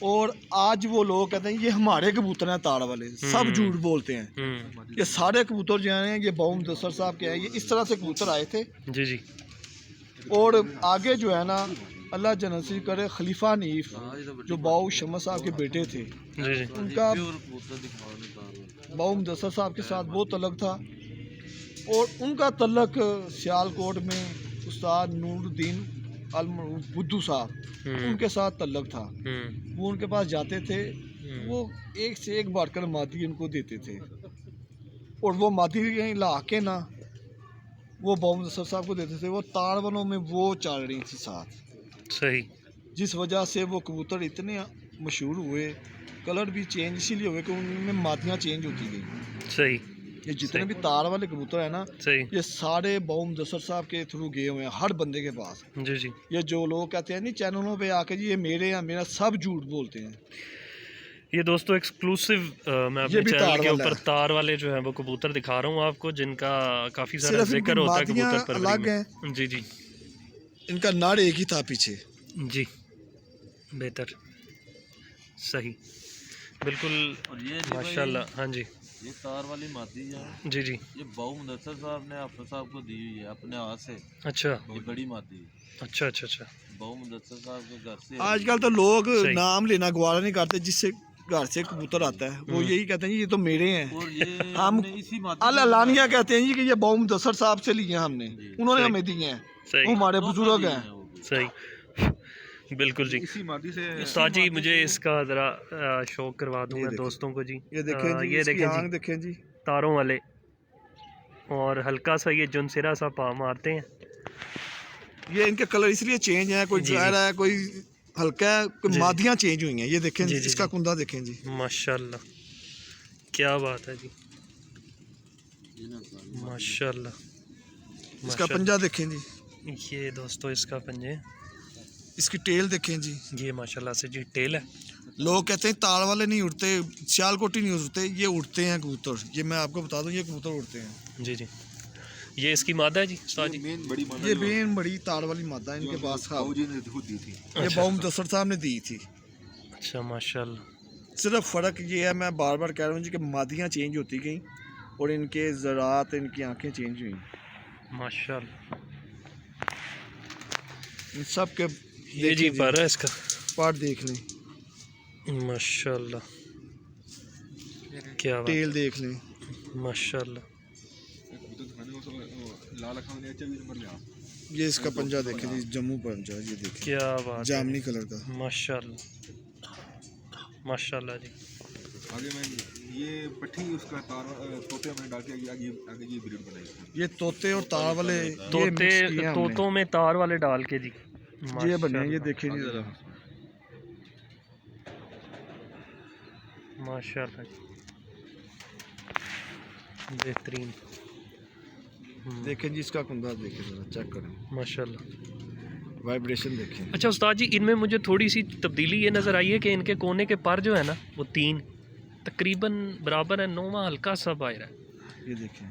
और आज वो लोग कहते हैं ये हमारे कबूतर हैं ताड़ वाले, सब झूठ बोलते हैं। ये सारे कबूतर जो हैं ये बाऊ मुदस्सर साहब के हैं, ये इस तरह से कबूतर आए थे
जी जी।
और आगे जो है ना अल्लाह जनसीब करे खलीफा नीफ जो बाऊ शमस साहब के बेटे थे,
जी जी।
उनका बाऊ मुदस्सर साहब के साथ बहुत तल्लक था और उनका तल्लक सियालकोट में उस्ताद नूरुद्दीन अल बुद्धू साहब उनके साथ तल्लक था। वो उनके पास जाते थे, वो एक से एक बढ़कर मादी उनको देते थे और वो मादी ला के ना वो बाऊ मुदस्सर साहब को देते थे। वो ताड़वनों में वो चल रही थी साथ,
सही।
जिस वजह से वो कबूतर इतने मशहूर हुए। कलर भी चेंज इसीलिए हुए कि उनमें मादियाँ चेंज होती गई।
सही।
ये जितने भी ताड़ वाले कबूतर है ना,
सही।
ये सारे बाऊ मुदस्सर साहब के थ्रू गए हुए हैं हर बंदे के पास।
जी जी।
ये जो लोग कहते हैं नहीं चैनलों पे आके जी ये मेरे हैं मेरा, सब झूठ बोलते हैं।
ये दोस्तों एक्सक्लूसिव मैं अपने
भी
चैनल
तार
के
वाला
ऊपर
है।
तार वाले जो हैं वो कबूतर दिखा रहा हूँ आपको, जिनका काफ़ी सारा
सिर्फ
जिक्र
इनकी
होता है
मादियाँ
कबूतर
अलग
परवरिश
हैं।
में। जी जी
इनका नर एक ही था पीछे।
जी, बेहतर, सही, बिल्कुल
और ये जी
माशाल्लाह। हाँ जी
ये तार वाली मादी है,
जी जी।
ये बाऊ मुदस्सर साहब ने हाफिज साहब को दी हुई है अपने हाथ से।
अच्छा
ये बड़ी मादी है,
अच्छा अच्छा अच्छा।
बाऊ मुदस्सर साहब के घर से।
आजकल तो लोग
सही।
नाम लेना गवारा नहीं करते, जिससे घर से कबूतर आता है वो यही कहते हैं जी ये तो मेरे हैं।
और ये
हम
हमने इसी मादी
अल अलानिया कहते हैं जी कि ये बाऊ मुदस्सर साहब से लिए हमने, उन्होंने
सही।
हमें दिए हैं,
सही
वो हमारे बुजुर्ग हैं।
सही, बिल्कुल जी।
इसी मादी से
उस्ताद जी मुझे इसका ज़रा शौक करवा दूंगा
देखें।
दोस्तों को जी।
ये देखें जी,
ये
इसकी
देखें
आंख
जी,
देखें जी।
तारों वाले, और हल्का सा ये जुनसिरा सा पा मारते हैं।
ये इनके कलर इसलिए चेंज है, कोई
जी, जी।
गहरा है कोई हल्का है, कोई
जी।
मादियाँ चेंज हुई हैं। ये देखें
जी, जी,
इसका
जी।
कुंदा देखें जी।
माशाल्लाह, क्या बात है जी, माशाल्लाह।
इसका पंजा देखें जी,
ये दोस्तों इसका पंजे,
इसकी टेल देखें जी।
ये माशाल्लाह से जी टेल है।
लोग कहते हैं ताड़ वाले नहीं उड़ते, सियालकोटी नहीं उड़ते, ये उड़ते हैं कबूतर। ये मैं आपको बता दूं, ये कबूतर उड़ते हैं।
जी जी। ये इसकी मादा है जी उस्ताद जी।
मेन बड़ी मादी
ये बेन बड़ी ताड़ वाली मादा है इनके पास था,
बाबूजी ने खुद दी थी।
ये बाऊ मुदस्सर साहब ने दी थी।
अच्छा माशाल्लाह।
सिर्फ फ़र्क ये है, मैं बार बार कह रहा हूँ जी कि मादियाँ चेंज होती गई और इनके ज़रात इनकी आंखें चेंज हुई।
माशाल्लाह।
इन सब के
ये जी पर है इसका,
पार्ट देख लें,
माशाल्लाह, क्या बात,
टेल देख लें।
माशाल्लाह।
लाल अखा ने अच्छा भी नंबर लिया।
ये इसका पंजा देखें जी, जम्मू पंजा, ये देखें
क्या बात है,
जामनी कलर का।
माशाल्लाह माशाल्लाह जी।
आगे मैं ये पट्टी उसका तार तोते में डाल के आगे ये ब्रीड बनाई।
ये तोते और तार वाले ये
तोते,
mix किए हैं हमने।
तोतों में तार वाले डाल के जी,
ये बने हैं, ये देखें जी ज़रा।
माशाल्लाह जी, बेहतरीन,
देखें जी इसका कुंदा देखें ज़रा, चेक करें,
माशाल्लाह।
वाइब्रेशन देखें।
अच्छा उस्ताद जी, इनमें मुझे थोड़ी सी तब्दीली ये नज़र आई है कि इनके कोने के पर जो है ना वो 3 तकरीबन बराबर है, 9वां हल्का सा बाहर है।
ये देखें,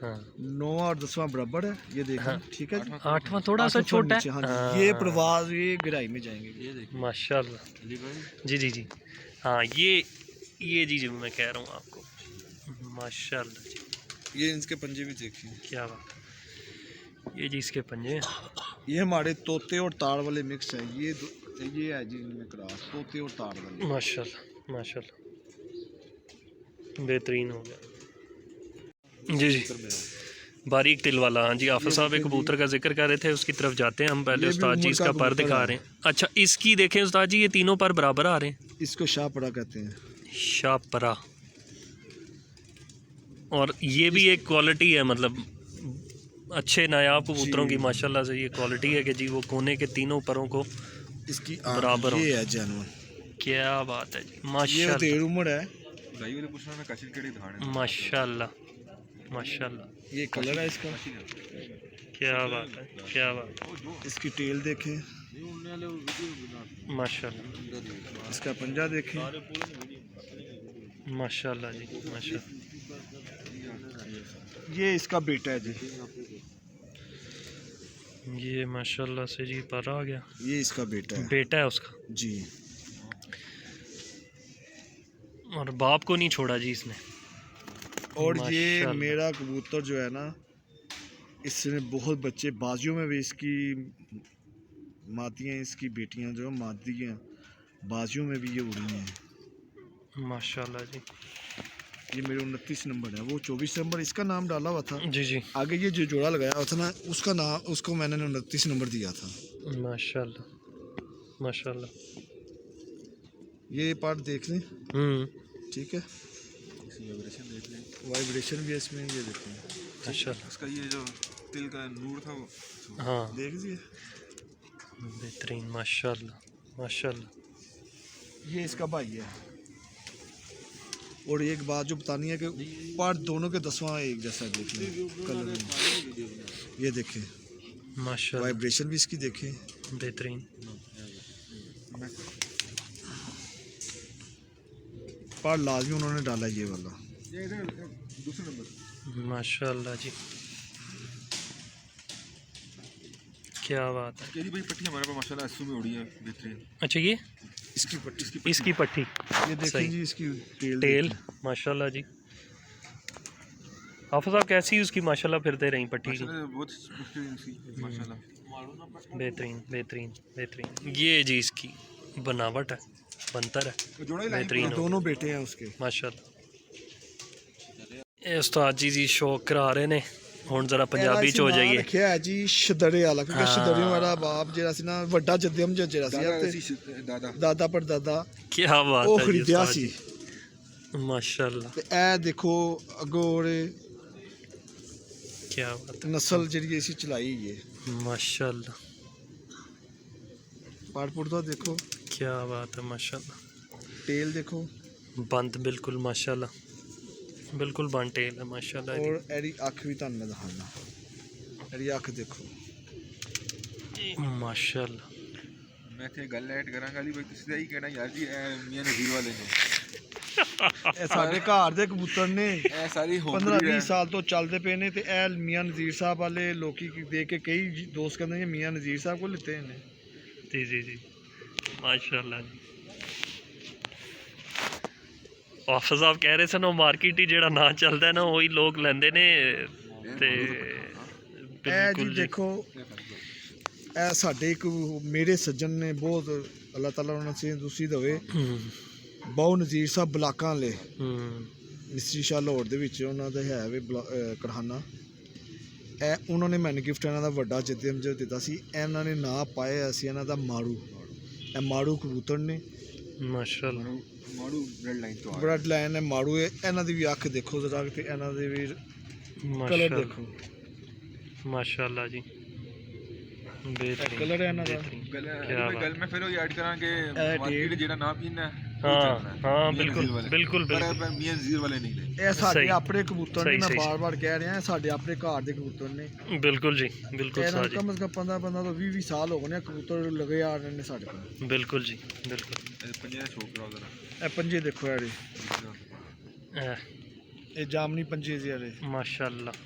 हाँ
9वां और 10वां बराबर है। ये देखें,
हाँ।
ठीक है जी।
8वां थोड़ा सा
8वां
छोटा
नीचे,
है।
हाँ जी।
हाँ,
ये प्रवाज ये गहराई में जाएंगे।
ये देखिए
माशाल्लाह।
अली भाई,
जी जी जी, हाँ ये जी जो मैं कह रहा हूँ आपको, माशाल्लाह जी,
ये इसके पंजे भी देखें।
क्या बात है। ये जी इसके पंजे हैं।
ये हमारे तोते और ताड़ वाले मिक्स है। ये है जी इनमें क्रॉस, तोते और ताड़ वाले।
माशाल्लाह माशाल्लाह, बेहतरीन हो गया। जी जी, बारीक तिल वाला। हाँ जी, आफिस साहब एक कबूतर का जिक्र कर रहे थे, उसकी तरफ जाते हैं हम। पहले
ये भी
उस्ताद जी
उम्र
इसका
का
पर
कबूतर
दिखा
है।
रहे हैं। अच्छा इसकी देखें उस्ताद जी, ये तीनों पर बराबर आ रहे हैं।
इसको शाहपरा कहते हैं।
शाहपरा, और ये भी एक क्वालिटी है, मतलब अच्छे नायाब कबूतरों की माशाल्लाह से ये क्वालिटी है कि जी वो कोने के तीनों परों को
इसकी
बराबर हो।
ये है जानवर।
क्या बात है जी,
ये
माशाल्लाह
देर उम्र है।
दाई वाले पूछना ना काशी केड़ी धान है।
माशाल्लाह माशाल्लाह,
ये कलर है इसका।
क्या बात है, क्या बात है,
इसकी टेल देखें,
माशाल्लाह
इसका पंजा देखें।
माशाल्लाह जी, माशाल्लाह।
ये इसका बेटा है जी।
ये माशाल्लाह से जी पर आ गया,
ये इसका बेटा है
बेटा है उसका।
जी।
और बाप को नहीं छोड़ा जी इसने।
और ये
माशाल्लाह।
मेरा कबूतर जो है ना, इसने बहुत बच्चे, बाजियों में भी इसकी मादियाँ, इसकी बेटियां जो मादियाँ बाजियों में भी ये उड़ी हैं।
माशाल्लाह जी।
ये मेरे 29 नंबर है, वो 24 नंबर इसका नाम डाला हुआ था।
जी जी।
आगे ये जो जोड़ा लगाया हुआ था ना, उसका नाम, उसको मैंने 29 नंबर दिया था।
माशाल्लाह माशाल्लाह।
ये पार्ट देख लें, ठीक है,
वाइब्रेशन देख लें।
वाइब्रेशन भी है इसमें, ये देखें,
माशाल्लाह।
उसका ये जो तिल का नूर था वो
हाँ
देख लीजिए।
बेहतरीन माशाल्लाह माशाल्लाह।
ये इसका भाई है। और एक बात जो बतानी है कि पार्ट दोनों के 10वां एक जैसा है, देख लें कलर में, ये देखें,
माशाल्लाह
वाइब्रेशन भी इसकी देखें।
बेहतरीन।
पार्ट लाजमी उन्होंने डाला ये वाला।
ये इधर दूसरे नंबर।
माशाल्लाह जी, क्या बात है।
केरी भाई पट्टी हमारे पास माशाल्लाह 80 में उड़ी है, बेहतरीन।
अच्छा ये
इसकी पट्टी,
इसकी पट्टी,
ये देखें
सही।
जी, इसकी
टेल
देखें।
माशाल्लाह जी। हाफिज़ साहब कैसी उसकी माशाल्लाह फिरते रही पट्टी की।
माशाल्लाह बहुत बेहतरीन सी माशाल्लाह।
बेहतरीन बेहतरीन बेहतरीन। ये जी इसकी बनावट है, बनतर है,
जोड़ा ही लाइन
बेहतरीन हो
दोनों बेटे हैं उसके।
माशाल्लाह। ਇਹ ਉਸਤਾਦ ਜੀ ਦੀ ਸ਼ੌਕ ਕਰਾ ਰਹੇ ਨੇ, ਹੁਣ ਜ਼ਰਾ ਪੰਜਾਬੀ ਚ ਹੋ ਜਾਈਏ।
ਲਿਖਿਆ ਹੈ ਜੀ ਸ਼ਦੜੇ ਵਾਲਾ, ਕਿਉਂਕਿ ਸ਼ਦੜਿਆਂ ਵਾਲਾ ਬਾਪ ਜਿਹੜਾ ਸੀ ਨਾ, ਵੱਡਾ ਜੱਦਮ ਜਿਹੜਾ ਸੀ,
दादा
ਦਾਦਾ ਪੜਦਾਦਾ,
ਕੀ ਬਾਤ
ਉਹ
ਹੈ ਜੀ
ਖਰੀਦਿਆ
ਉਸਤਾਦ
ਸੀ।
ਜੀ। ਮਾਸ਼ਾਅੱਲਾ,
ਤੇ ਇਹ ਦੇਖੋ ਅੱਗੋਂ ਉਹਦੇ
ਕੀ ਬਾਤ ਹੈ,
ਨਸਲ ਜਿਹੜੀ ਅਸੀਂ ਚਲਾਈ ਹੈ।
ਮਾਸ਼ਾਅੱਲਾ
ਪਾਟਪੁਰ ਦਾ ਦੇਖੋ,
ਕੀ ਬਾਤ ਹੈ, ਮਾਸ਼ਾਅੱਲਾ।
ਟੇਲ ਦੇਖੋ,
ਬੰਦ ਬਿਲਕੁਲ ਮਾਸ਼ਾਅੱਲਾ, ਬਿਲਕੁਲ ਬੰਦ ਟੇਲ ਹੈ ਮਾਸ਼ਾਅੱਲਾ।
ਔਰ ਇਹਦੀ ਅੱਖ ਵੀ ਤੁਹਾਨੂੰ ਮੈਂ ਦਿਖਾਉਣਾ, ਇਹਦੀ ਅੱਖ ਦੇਖੋ
ਮਾਸ਼ਾਅੱਲਾ।
मैं थे गल ऐड करांगा अली भाई, तुसीं यही कहना यार जी मियां नज़ीर वाले ने
ਇਹ ਸਾਡੇ ਘਰ ਦੇ ਕਬੂਤਰ ਨੇ,
ਇਹ ਸਾਰੀ ਹੋਮ
15-20 ਸਾਲ ਤੋਂ ਚੱਲਦੇ ਪਏ ਨੇ। ਤੇ ਇਹ ਮੀਆਂ ਨਜ਼ੀਰ ਸਾਹਿਬ ਵਾਲੇ ਲੋਕੀ ਦੇਖ ਕੇ ਕਈ ਦੋਸਤ ਕਹਿੰਦੇ ਨੇ ਮੀਆਂ ਨਜ਼ੀਰ ਸਾਹਿਬ ਕੋਲ ਲਿੱਤੇ ਨੇ।
ਜੀ ਜੀ ਜੀ ਮਾਸ਼ਾਅੱਲਾ ਜੀ। ਹਾਫਿਜ਼ ਸਾਹਿਬ ਕਹਿ ਰਹੇ ਸਨ ਉਹ ਮਾਰਕੀਟ ਹੀ ਜਿਹੜਾ ਨਾਂ ਚੱਲਦਾ ਨਾ ਉਹੀ ਲੋਕ ਲੈਂਦੇ ਨੇ। ਤੇ
ਇਹ ਜੀ
ਬਿਲਕੁਲ ਜੀ
ਦੇਖੋ, ਇਹ ਸਾਡੇ ਇੱਕ ਮੇਰੇ ਸੱਜਣ ਨੇ, ਬਹੁਤ ਅੱਲਾਹ ਤਾਲਾ ਉਹਨਾਂ ਨੂੰ ਤੁਸੀਂ ਦੇਵੇ, ਬਹੁ ਨਜ਼ੀਰ ਸਾਹਿਬ ਬਲਾਕਾਂ ਵਾਲੇ, ਮਿਸਰੀ ਸ਼ਾਹ ਲਾਹੌਰ ਦੇ ਵਿੱਚ ਉਹਨਾਂ ਦਾ ਹੈ ਵੇ ਕਰਹਾਨਾ। ਇਹ ਉਹਨਾਂ ਨੇ ਮੈਨੂੰ ਗਿਫਟ ਇਹਨਾਂ ਦਾ ਵੱਡਾ ਜੱਦਮ ਜੋ ਦਿੱਤਾ ਸੀ। ਇਹਨਾਂ ਨੇ ਨਾਂ ਪਾਇਆ ਸੀ ਇਹਨਾਂ ਦਾ ਮਾਰੂ। ਇਹ ਮਾਰੂ ਕਬੂਤਰ ਨੇ,
ਮਾਸ਼ਾਅੱਲਾ।
ਮਾਰੂ ਬਲੱਡ ਲਾਈਨ ਤੋਂ
ਬਲੱਡ ਲਾਈਨ ਹੈ ਮਾਰੂ। ਇਹਨਾਂ ਦੀ ਵੀ ਅੱਖ ਦੇਖੋ ਜ਼ਰਾ, ਤੇ ਇਹਨਾਂ ਦੇ ਵੀ ਕਲਰ ਦੇਖੋ,
ਮਾਸ਼ਾਅੱਲਾ ਜੀ। बेहतरीन
कलर है ना दा।
बेहतरीन।
गल
क्या बात।
गल में फिर वो ऐड करांगे
डेट।
मार्केट जेड़ा नाम पीना
हाँ हाँ बिल्कुल बिल्कुल
पर
बिल्कुल
मियां नज़ीर वाले नहीं ले
ਇਹ ਸਾਡੇ
ਸਹੀ।
ਆਪਣੇ ਕਬੂਤਰ ਨੇ,
ਸਹੀ,
ਮੈਂ
ਸਹੀ,
ਬਾਰ-ਬਾਰ ਕਹਿ ਰਿਹਾ, ਸਾਡੇ ਆਪਣੇ ਘਰ ਦੇ ਕਬੂਤਰ ਨੇ।
बिल्कुल जी बिल्कुल
ਇਹਨਾਂ ਨੂੰ
साजी
ਕਮ ਸੇ ਕਮ 15 ਤੋਂ 20 ਸਾਲ ਹੋ ਗਏ ਨੇ ਕਬੂਤਰ ਲਗੇ ਆ ਰਹੇ ਨੇ ਸਾਡੇ ਕੋਲ।
बिल्कुल जी बिल्कुल।
पंजे का शौक करो जरा
ਇਹ ਪੰਜੇ ਦੇਖੋ ਇਹਦੇ, ਇਹ ਜਾਮਨੀ ਪੰਜੇ ਜਿਹੜੇ
माशाअल्लाह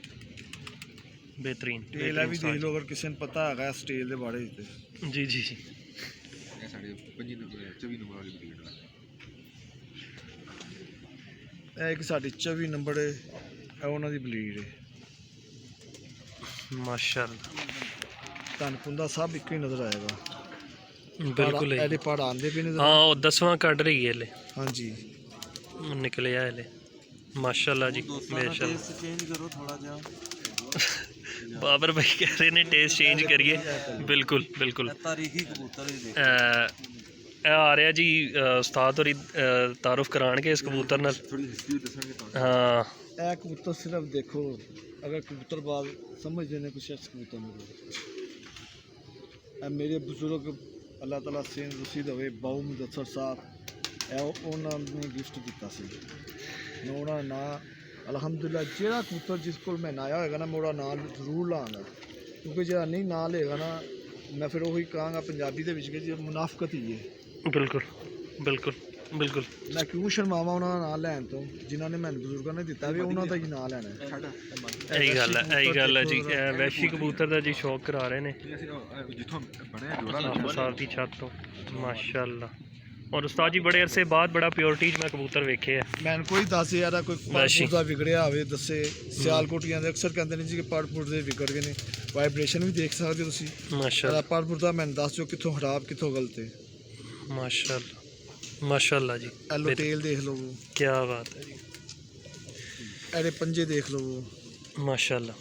बेहतरीन।
ਟੇਲ ਹੈ ਵੀ ਦੇਖ ਲਓ, ਅਗਰ ਕਿਸੇ ਨੂੰ ਪਤਾ ਹੈਗਾ ਇਸ ਟੇਲ ਦੇ ਬਾਰੇ ਤੇ।
जी जी जी
ये साढ़े 25 नंबर 24 नंबर वाली ब्रीड है
ਇਹ ਇੱਕ ਸਾਡੀ 24 ਨੰਬਰ ਹੈ, ਇਹ ਉਹਨਾਂ ਦੀ ਬਲੀਡ ਹੈ।
माशाअल्लाह
ਤੁਹਾਨੂੰ ਪੁੰਦਾ ਸਭ ਇੱਕੋ ਹੀ ਨਜ਼ਰ ਆਏਗਾ।
बिल्कुल है।
ਇਹਦੇ ਪੜ ਆਂਦੇ ਪਏ ਨੇ ਜ਼ਰਾ।
हाँ वो 10वां कट रही है ले
ਹਾਂਜੀ
निकले आए ले माशाअल्लाह जी बेशक।
चेंज करो थोड़ा जा।
बाबर भाई कह रहे ने टेस्ट चेंज करिए। बिल्कुल बिल्कुल।
तारीखी कबूतर ही देख।
ਇਹ ਆ ਰਿਹਾ ਜੀ ਉਸਤਾਦ ਹੋਰੀ ਤਾਰਫ ਕਰਾਣਗੇ ਇਸ ਕਬੂਤਰ ਨਾਲ।
थोड़ी हिस्ट्री दसंगे तो
ਹਾਂ
ਇਹ ਕਬੂਤਰ ਸਿਰਫ ਦੇਖੋ, ਅਗਰ ਕਬੂਤਰਬਾਜ਼ ਸਮਝਦੇ ਨੇ ਕੁਛ ਇਸ ਕਬੂਤਰ ਨੂੰ। ਇਹ ਮੇਰੇ ਬਜ਼ੁਰਗ ਅੱਲਾਹ ਤਾਲਾ ਸੇਨ ਰਸੀਦ ਹੋਵੇ, ਬਾਊ ਮੁਦੱਸਰ ਸਾਹਿਬ, ਇਹ ਉਹਨਾਂ ਨੇ ਗਿਫਟ ਦਿੱਤਾ ਸੀ। ਮੈਂ ਉਹਨਾਂ ਦਾ ਨਾਂ ਅਲਹਮਦੁਲਿਲਾ, ਜਿਹੜਾ ਕਬੂਤਰ ਜਿਸ ਕੋਲ ਮੈਂ ਆਇਆ ਹੋਏਗਾ ਨਾ, ਮੈਂ ਉਹਦਾ ਨਾਂ ਜ਼ਰੂਰ ਲਾਂਗਾ, ਕਿਉਂਕਿ ਜਿਹੜਾ ਨਹੀਂ ਨਾਂ ਲਏਗਾ ਨਾ, ਮੈਂ ਫਿਰ ਉਹੀ ਕਹਾਂਗਾ ਪੰਜਾਬੀ ਦੇ ਵਿੱਚ ਕਿ ਜੀ ਮੁਨਾਫਕਤ ਹੀ ਹੈ।
ਬਿਲਕੁਲ ਬਿਲकुल ਬਿਲकुल।
ਮੈਂ ਕਿਉਂ ਸ਼ਰਮਾਵਾਂ ਉਹਨਾਂ ਦਾ ਨਾਂ ਲੈਣ ਤੋਂ, ਜਿਨ੍ਹਾਂ ਨੇ ਮੈਨੂੰ ਬਜ਼ੁਰਗਾਂ ਨੇ ਦਿੱਤਾ ਵੀ ਉਹਨਾਂ ਦਾ ਹੀ ਨਾਂ ਲੈਣਾ ਹੈ।
ਇਹੀ ਗੱਲ ਹੈ ਜੀ। ਇਹ ਵੈਸ਼ੀ ਕਬੂਤਰ ਦਾ ਜੀ ਸ਼ੌਕ ਕਰਾ ਰਹੇ ਨੇ
जिथों बने जोड़ा
ਹਾਫਿਜ਼ ਸਾਹਿਬ ਦੀ ਛੱਤ ਤੋਂ। ਮਾਸ਼ਾਅੱਲਾ और उस्ताद जी बड़े अरसे बाद बड़ा प्योरिटी मैं कबूतर वेखे है।
मैंने कोई 10,000 कोई
वैशी।
पड़पुर का विगड़िया आवे दसे सियालकोटियां दे अक्सर कहते ने जी कि पड़पुर दे विगड़ गए ने वाइब्रेशन भी देख सकते हो तुसी
माशाल्लाह
पड़पुर दा मैंने दस जो कित्थों खराब कित्थों गलत है
माशाल्लाह माशाल्लाह जी।
एलो टेल देख लो वो
क्या बात है जी
एरे पंजे देख लो वो
माशाल्लाह।